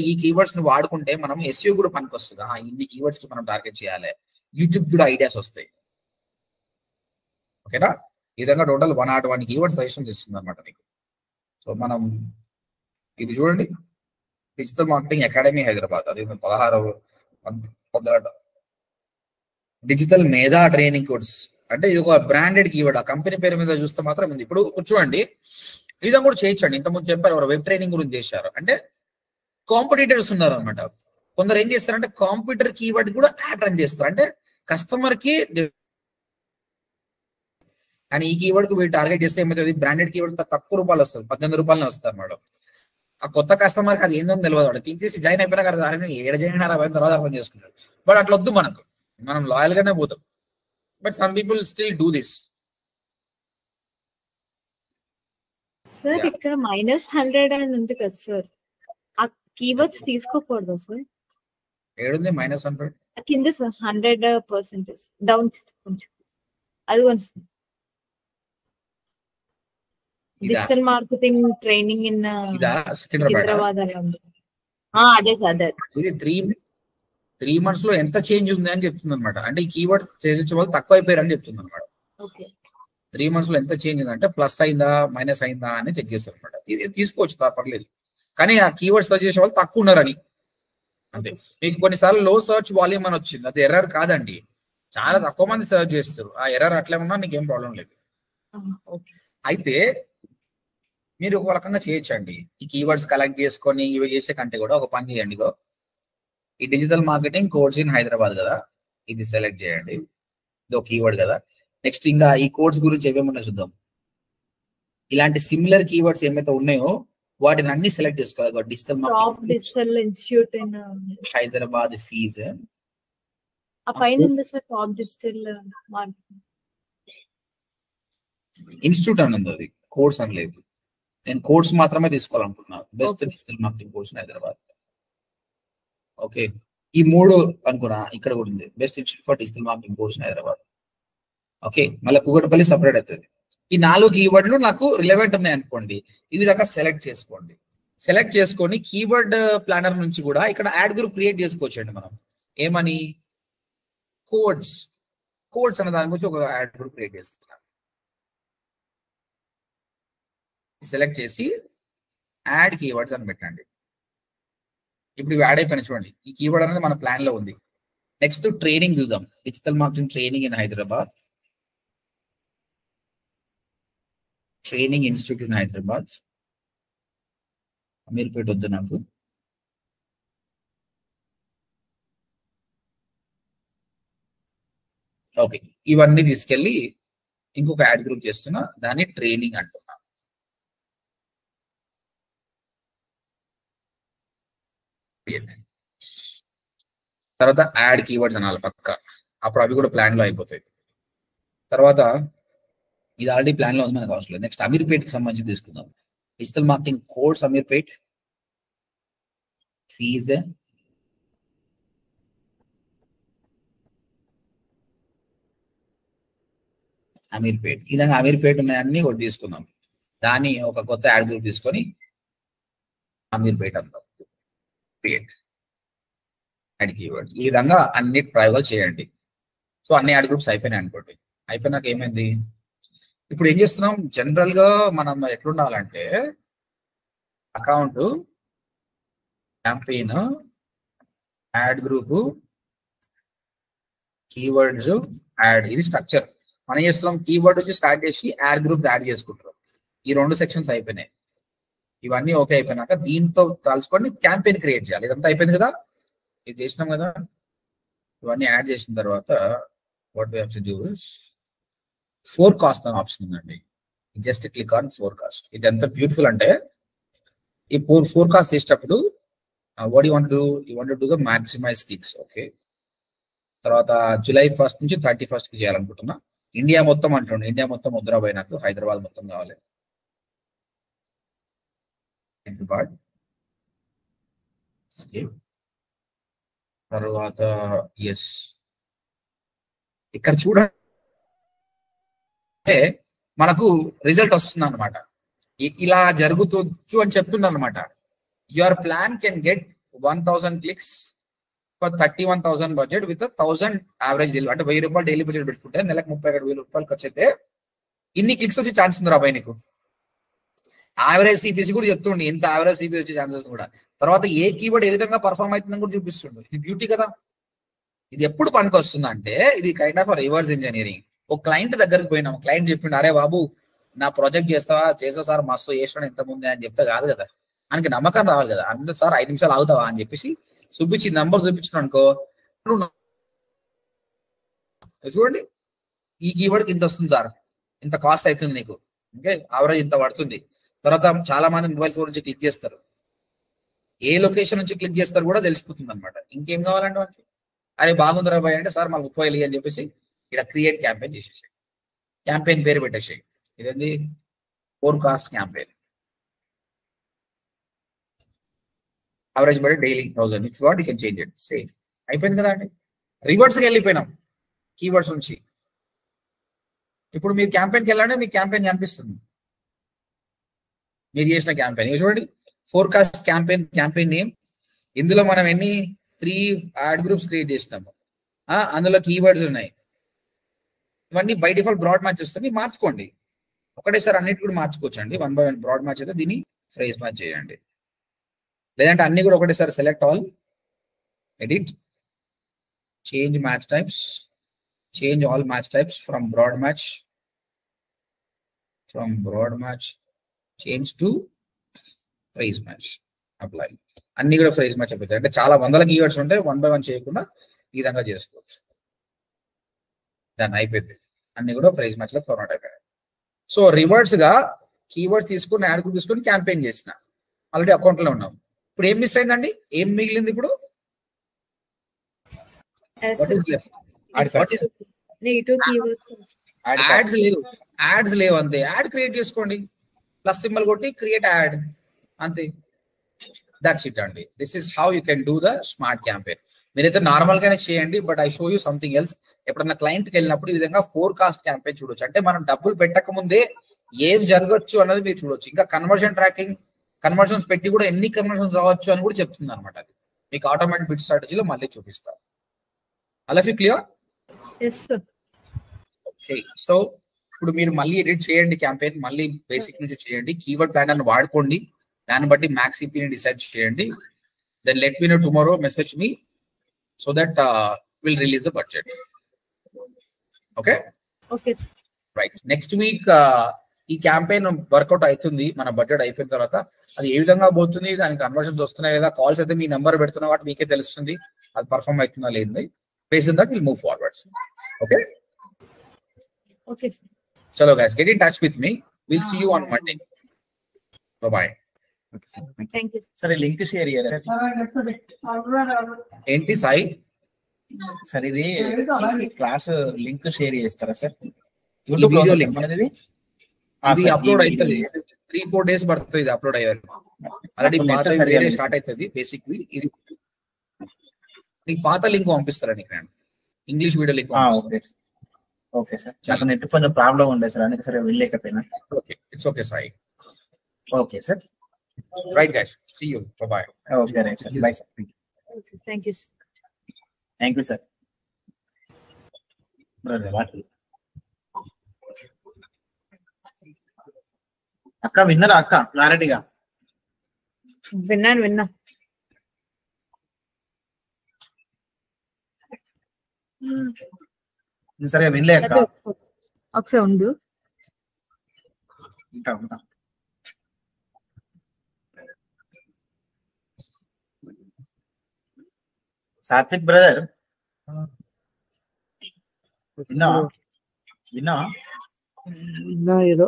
Speaker 1: ఈ కీవర్డ్స్ ని వాడుకుంటే మనం ఎస్ఈఓ కూడా పనికి వస్తుంది. ఇన్ని కీవర్డ్స్ కి మనం టార్గెట్ చేయాలి, యూట్యూబ్ కూడా ఐడియాస్ వస్తాయి. ఓకేనా? ఈ విధంగా టోటల్ 101 కీవర్డ్స్ సజెషన్స్ ఇస్తుంది అనమాట మీకు. సో మనం ఇది చూడండి, డిజిటల్ మార్కెటింగ్ అకాడమీ హైదరాబాద్, అది 16 డిజిటల్ మేధా ట్రైనింగ్ కోర్స్. అంటే ఇది ఒక బ్రాండెడ్ కీవర్డ్, ఆ కంపెనీ పేరు మీద చూస్తే మాత్రం ఉంది. ఇప్పుడు చూడండి, ఇదంతా కూడా చేయించండి. ఇంతకుముందు చెప్పారు ఎవరు వెబ్ ట్రైనింగ్ గురించి చేశారు. అంటే కాంపిటీటర్స్ ఉన్నారు అనమాట. కొందరు ఏం చేస్తారంటే కాంప్యూటర్ కీవర్డ్ కూడా యాడ్ రన్ చేస్తారు. అంటే కస్టమర్ కి, కానీ ఈ కీవర్డ్ కు వీళ్ళు టార్గెట్ చేస్తే ఏమవుతుంది, బ్రాండెడ్ కీవర్డ్ తక్కువ రూపాయలు వస్తుంది, 18 రూపాయలనే వస్తారు మేడం. ఆ కొత్త కస్టమర్కి అది ఏందో తెలియదు, వాడు క్లిక్ చేసి జాయిన్ అయిపోయినా కదా, ఏడ జాయిన్ అయినా తర్వాత అర్థం చేసుకుంటాడు. బట్ అట్లా వద్దు మనకు, మనం లాయల్ గానే పోతాం. But some people still do this.
Speaker 4: Sir ఇక్కడ -100 అని ఉంది కదా సార్, ఆ కీవర్డ్స్ తీసుకోకూడదు సార్?
Speaker 1: ఏడుంది -100
Speaker 4: కింద 100% డౌన్ కొంచెం, అది కొంచెం digital marketing training in Secunderabad అలా ఉంది. అదే సార్, అదే. ఇది
Speaker 1: 3 months లో ఎంత చేంజ్ ఉంది అని చెప్తుంది అనమాట. అంటే ఈ కీవర్డ్ చేసే వాళ్ళు తక్కువ అయిపోయారు అని చెప్తుంది అనమాట. 3 months లో ఎంత చేంజ్ ఉందంటే ప్లస్ అయిందా మైనస్ అయిందా అని చెక్ చేస్తారు అనమాట. తీసుకోవచ్చు, పర్లేదు. కానీ ఆ కీవర్డ్ సర్చ్ చేసే వాళ్ళు తక్కువ ఉన్నారని అంతే. మీకు కొన్నిసార్లు లో సర్చ్ వాల్యూమ్ అని వచ్చింది, అది ఎర్రర్ కాదండి, చాలా తక్కువ మంది సర్చ్ చేస్తారు. ఆ ఎర్రర్ అట్లే ఉన్నా నీకేం ప్రాబ్లం లేదు. అయితే మీరు ఒక రకంగా చేయొచ్చండి, ఈ కీవర్డ్స్ కలెక్ట్ చేసుకొని ఇవి చేసే కంటే కూడా ఒక పని చేయండి. ఈ digital marketing course in Hyderabad కదా, ఇది సెలెక్ట్ చేయండి, ఇది ఒక కీవర్డ్ కదా. నెక్స్ట్ ఇంకా ఈ కోర్స్ గురించి ఏమేమి ఉన్నాయో చూద్దాం. ఇలాంటి సిమిలర్ కీవర్డ్స్ ఏమైతే ఉన్నాయో వాటిని అన్ని సెలెక్ట్ చేసుకోవాలి. Digital
Speaker 4: top digital institute in
Speaker 1: Hyderabad fees
Speaker 4: ఆ పైన ఉంది sir, top digital marketing
Speaker 1: institute అని ఉంది, అది కోర్స్ అని లేదు. నేను కోర్స్ మాత్రమే తీసుకోవాలనుకుంటున్నాను. Best digital marketing course in Hyderabad. Okay, ఈ 3 అనుకున్నా. ఇక్కడ కూడా ఉంది best institute for digital marketing course in Hyderabad. Okay, మళ్ళీ కూకట్పల్లి సపరేట్ అవుతుంది. ఈ 4 కీవర్డ్లు నాకు రిలవెంట్ ఉన్నాయి అనుకోండి, ఈ విధంగా సెలెక్ట్ చేసుకోండి. సెలెక్ట్ చేసుకొని కీవర్డ్ ప్లానర్ నుంచి కూడా ఇక్కడ యాడ్ గ్రూప్ క్రియేట్ చేసుకోవచ్చండి మనం. ఏమని కోడ్స్ అనే దాని గురించి ఒక యాడ్ గ్రూప్ క్రియేట్ చేస్తున్నాం. సెలెక్ట్ చేసి యాడ్ కీవర్డ్స్ అని పెట్టండి. ఇప్పుడు ఇవి యాడ్ అయిపోయినా చూడండి. ఈ కీవర్డ్ అనేది మన ప్లాన్ లో ఉంది. నెక్స్ట్ ట్రైనింగ్ చూద్దాం. Digital marketing training in Hyderabad, training institute in Hyderabad. Ameerpet వద్దు నాకు. ఓకే, ఇవన్నీ తీసుకెళ్ళి ఇంకొక యాడ్ గ్రూప్ చేస్తున్నా, దాన్ని ట్రైనింగ్ అంటున్నా. తర్వాత యాడ్ కీవర్డ్స్ అనాలి పక్క, అప్పుడు అవి కూడా ప్లాన్ లో అయిపోతాయి. తర్వాత ఇది ఆల్రెడీ ప్లాన్ లో ఉంది, మనకు అవసరం లేదు. నెక్స్ట్ అమీర్పేట్కి సంబంధించి తీసుకుందాం. Digital marketing course Ameerpet, fees, Ameerpet. ఈ విధంగా అమీర్పేట్ ఉన్నాయన్నీ ఒకటి తీసుకుందాం. దాన్ని ఒక కొత్త యాడ్ గ్రూప్ తీసుకొని అమీర్పేట్ అందాం. Create ad keyword. ఈ విధంగా అన్ని ప్రయోగాలు చేయండి. సో అన్ని యాడ్ గ్రూప్స్ అయిపోయినాయి అనుకోండి. అయిపోయినాక ఏమైంది, ఇప్పుడు ఏం చేస్తున్నాం, జనరల్ గా మనం ఎట్లుండాలంటే account, campaign, ad group, keywords, ad, ఇది స్ట్రక్చర్. మనం చేస్తున్నాం కీవర్డ్ నుంచి స్టార్ట్ చేసి యాడ్ గ్రూప్ యాడ్ చేసుకుంటాం. ఈ 2 సెక్షన్స్ అయిపోయినాయి. ఇవన్నీ ఓకే అయిపోయినాక దీంతో కలుసుకొని క్యాంపెయిన్ క్రియేట్ చేయాలి. ఇదంతా అయిపోయింది కదా, ఇది చేసినాం కదా. ఇవన్నీ యాడ్ చేసిన తర్వాత what we have to do is forecast అనే ఆప్షన్ ఉందండి. Just click on forecast. ఇది ఎంత బ్యూటిఫుల్ అంటే, ఈ ఫోర్కాస్ట్ చేసేటప్పుడు what you want to do, you want to do the maximize clicks. Okay, తర్వాత July 1st నుంచి 31st కి చేయాలనుకుంటున్నా. ఇండియా మొత్తం అంటుండే, ఇండియా మొత్తం వద్దురాబాయ్, నాకు హైదరాబాద్ మొత్తం కావాలి. తర్వాత ఎస్, ఇక్కడ చూడండి మనకు రిజల్ట్ వస్తుంది అనమాట. ఇలా జరుగుతూ అని చెప్తున్నా అనమాట. Your plan can get 1000 clicks for 31,000 budget with 1000 average daily. అంటే 1000 రూపాయలు డైలీ బడ్జెట్ పెట్టుకుంటే నెలకు 32,000 రూపాయలు ఖర్చు అయితే ఇన్ని క్లిక్స్ వచ్చే ఛాన్స్ ఉంది రాబాయ్ నీకు. యావరేజ్ సిపిసి కూడా చెప్తుండే, ఇంత యావరేజ్ సిపిసి వచ్చే ఛాన్సెస్ కూడా. తర్వాత ఏ కీవర్డ్ ఏ విధంగా పర్ఫార్మ్ అవుతుందని కూడా చూపిస్తుండే. ఇది బ్యూటీ కదా. ఇది ఎప్పుడు పనికి వస్తుంది అంటే, ఇది కైండ్ ఆఫ్ రివర్స్ ఇంజనీరింగ్. ఒక క్లయింట్ దగ్గరికి పోయినాం, క్లయింట్ చెప్పిండు, అరే బాబు నా ప్రాజెక్ట్ చేసా సార్, మస్తు చేసాడు ఎంత ముందే అని చెప్తే కాదు కదా, ఆయనకి నమ్మకం రావాలి కదా. అంటే సార్ 5 నిమిషాలు అవుతావా అని చెప్పేసి చూపించి నంబర్ చూపించిన అనుకో, చూడండి ఈ కీవర్డ్కి ఇంత వస్తుంది సార్, ఇంత కాస్ట్ అవుతుంది నీకు, ఓకే యావరేజ్ ఇంత పడుతుంది. తర్వాత చాలా మంది మొబైల్ ఫోన్ నుంచి క్లిక్ చేస్తారు, ఏ లొకేషన్ నుంచి క్లిక్ చేస్తారు కూడా తెలిసిపోతుంది అనమాట. ఇంకేం కావాలంటే మనకి, అరే బాగుందిరా బాయ్ అంటే సార్ మాకు 30,000 అని చెప్పేసి ఇక్కడ క్రియేట్ క్యాంపెయిన్ చేసేసాయి. క్యాంపెయిన్ పేరు పెట్టేసాయి, ఇదేంది forecast campaign. Average budget daily 1000. If what you can change it. Same అయిపోయింది కదా అండి. రివర్స్కి వెళ్ళిపోయినాం కీవర్డ్స్ నుంచి. ఇప్పుడు మీరు క్యాంపెయిన్కి వెళ్ళాలంటే మీకు క్యాంపెయిన్ కనిపిస్తుంది, మీరు చేసిన క్యాంపెయిన్. చూడండి ఫోర్కాస్ట్ క్యాంపెయిన్ నేమ్. ఇందులో మనం ఎన్ని 3 యాడ్ గ్రూప్స్ క్రియేట్ చేసినాము, అందులో కీవర్డ్స్ ఉన్నాయి. ఇవన్నీ బై డిఫాల్ట్ బ్రాడ్ మ్యాచ్ వస్తుంది, మార్చుకోండి. ఒకటేసారి అన్నిటి కూడా మార్చుకోవచ్చు అండి. 1 by 1 బ్రాడ్ మ్యాచ్ అయితే దీన్ని ఫ్రేజ్ మ్యాచ్ చేయండి. లేదంటే అన్ని కూడా ఒకటేసారి select all, edit, change match types, change all match types from broad match, change to phrase match, apply. అన్ని కూడా ఫ్రేజ్ మ్యాచ్ అయిపోతాయి. అంటే చాలా వందల కీవర్డ్స్ ఉంటాయి, 1 by 1 చేయకుండా ఈ విధంగా చేసుకోవచ్చు. దాన్ని అయిపోయింది, అన్ని కూడా ఫ్రేజ్ మ్యాచ్ లో ఫార్మాట్ అయిపోయాయి. సో రివర్స్ గా కీవర్డ్స్ తీసుకుని యాడ్ గ్రూప్ తీసుకొని క్యాంపెయిన్ చేసిన, ఆల్రెడీ అకౌంట్ లో ఉన్నాం. ఇప్పుడు ఏం మిస్ అయిందండి? ఏం మిగిలింది ఇప్పుడు? What is left?
Speaker 4: Negative keywords.
Speaker 1: Ads లేవు అంతే. యాడ్ క్రియేట్ చేసుకోండి, ప్లస్ సింబల్ కొట్టి క్రియేట్ యాడ్ అంతే. దట్స్ ఇట్ అండి. This is how you can do the smart campaign. మీరైతే నార్మల్ గానే చేయండి, but I show you something else. ఎప్పుడన్నా క్లయింట్కి వెళ్ళినప్పుడు ఈ విధంగా ఫోర్కాస్ట్ క్యాంపెయిన్ చూడొచ్చు. అంటే మనం డబ్బులు పెట్టక ముందే ఏం జరగచ్చు అన్నది మీరు చూడొచ్చు. ఇంకా కన్వర్షన్ ట్రాకింగ్, కన్వర్షన్స్ పెట్టి కూడా ఎన్ని కన్వర్షన్స్ రావచ్చు అని కూడా చెప్తుంది అనమాట. అది మీకు ఆటోమేటిక్ బిడ్ స్ట్రాటజీలో మళ్ళీ చూపిస్తారు. అలా క్లియర్? ఓకే, సో ఇప్పుడు మీరు మళ్ళీ ఎడిట్ చేయండి క్యాంపెయిన్, మళ్ళీ బేసిక్ నుంచి చేయండి, కీవర్డ్ ప్లానర్ వాడుకోండి, దాన్ని బట్టి మ్యాక్స్ సిపిని డిసైడ్ చేయండి. Then let me know tomorrow, message me so that will release the budget. Okay right. Next week ఈ క్యాంపెయిన్ వర్కౌట్ అవుతుంది. మన బడ్జెట్ అయిపోయిన తర్వాత అది ఏ విధంగా పోతుంది, దానికి కన్వర్షన్స్ వస్తున్నాయి లేదా, కాల్స్ అయితే మీ నెంబర్ పెడుతున్న వాటి మీకే తెలుస్తుంది అది పర్ఫార్మ్ అవుతుందా లేదు. Based on that will move forwards. Okay
Speaker 4: okay
Speaker 1: చలో guys, get in touch with me. We'll see you on Monday. Bye bye.
Speaker 4: Thank you
Speaker 6: సరే లింక్ షేర్ చేయాలి
Speaker 1: ఏంటి సాయి?
Speaker 6: సార్ ఇది క్లాస్ లింక్ షేర్ చేస్తారా సార్?
Speaker 1: వీడియో లింక్
Speaker 6: అనేది
Speaker 1: ఇది upload అవుతుంది, 3-4 days పడుతుంది ఇది అప్లోడ్ అయ్యారు. ఆల్రెడీ పాత వేరే స్టార్ట్ అవుతుంది. బేసిక్లీ ఇది నీకు పాత లింక్ పంపిస్తారా నీకు, నేను ఇంగ్లీష్ వీడియో లింక్ పంపిస్తాను.
Speaker 6: ఓకే సార్, చాలా నెట్ కొంచెం ప్రాబ్లం ఉండే సార్, అందుకే సరే వెళ్ళలేకపోయినా.
Speaker 1: Okay, it's okay Sai.
Speaker 6: Okay sir,
Speaker 1: right guys, see you, bye.
Speaker 6: Okay right sir, bye sir.
Speaker 4: Thank you
Speaker 6: thank you sir. Brother అక్క విన్నరా అక్క క్లారిటీగా?
Speaker 4: విన్నా
Speaker 6: సరే వినలే అక్క.
Speaker 4: ఒకసారి ఉండు.
Speaker 6: ఉంటా. సాత్విక్ బ్రదర్ విన్నా
Speaker 2: ఏదో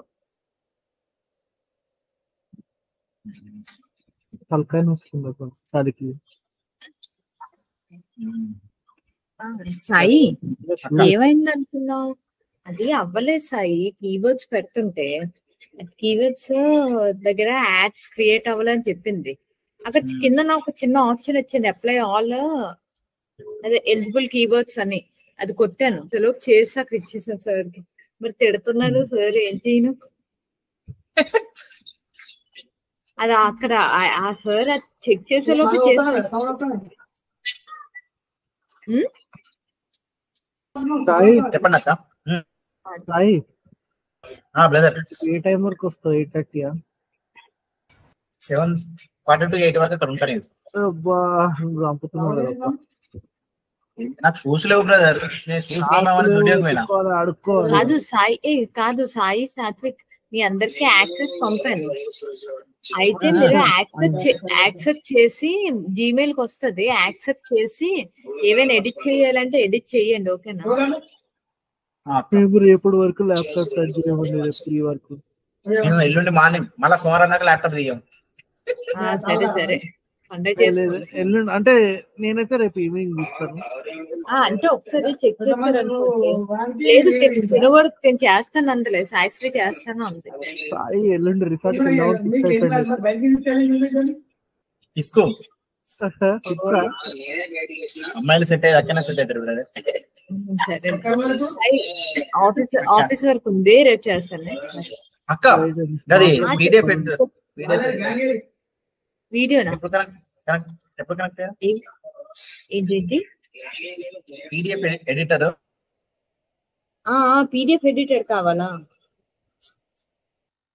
Speaker 2: తలకాయ వస్తుంది దానికి.
Speaker 4: సాయి ఏమైంది అనుకున్నావు? అది అవ్వలేదు సాయి. కీవర్డ్స్ పెడుతుంటే కీవర్డ్స్ దగ్గర యాడ్స్ క్రియేట్ అవ్వాలని చెప్పింది. అక్కడ కింద నాకు చిన్న ఆప్షన్ వచ్చింది, అప్లై ఆల్ అదే ఎలిజిబుల్ కీవర్డ్స్ అని. అది కొట్టాను, తెలుగు చేసి అక్కడ ఇచ్చేసాను సార్ కి. మరి తిడుతున్నాడు సార్, ఏం చేయను. అది అక్కడ ఆ సార్ చెక్ చేసేలోపు చేసాను.
Speaker 6: చెప్పండి అక్క. బ్రదర్
Speaker 2: ఏ టైం వరకు వస్తావు? 8:30
Speaker 6: 7:40 to 8 వరకు అక్కడ ఉంటాను. నాకు చూసలేవు బ్రదర్, నేను చూసుకున్నామని
Speaker 4: కాదు సాయి, కాదు సాయి సాత్విక్, మీ అందరికి యాక్సెస్ పంపాను. అయితే మీరు యాక్సెప్ట్ చేసి జీమెయిల్ కి వస్తుంది, యాక్సెప్ట్ చేసి ఏవైనా ఎడిట్ చేయాలంటే ఎడిట్ చేయండి. ఓకేనా?
Speaker 2: రేపటి వరకు ల్యాప్టాప్ సర్జరీ వరకు,
Speaker 6: ఎల్లుండి మార్నింగ్ మళ్ళీ సోమవారం దాకా ల్యాప్టాప్ తీయం.
Speaker 4: సరే
Speaker 2: ఎల్లుండి అంటే నేనైతే రేపు ఈవినింగ్ తీస్తాను.
Speaker 4: అంటే ఒకసారి చెక్ చేశారు లేదు, తినకూడదు, నేను చేస్తాను అందులే, సాయిశ్రీ చేస్తాను అంతే.
Speaker 2: ఎల్లుండి రిసార్ట్
Speaker 6: తీసుకో, అమ్మాయిలు సెట్ అయ్యి అక్కనే సెట్ అవుతారు బ్రదర్.
Speaker 4: సరే, ఆఫీస్ వర్క్ ఉంది, రేపు చేస్తాను.
Speaker 6: అక్క అది
Speaker 4: వీడియోనా?
Speaker 6: ఎప్పుడు కనెక్ట్
Speaker 4: ఏంటి?
Speaker 6: PDF editor.
Speaker 4: పీడిఎఫ్ ఎడిటర్ కావాలా?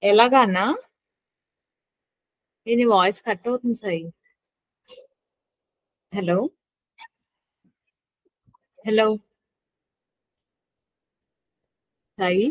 Speaker 4: ఎలాగానా? ఇది వాయిస్ కట్ అవుతుంది సాయి. హలో సాయి.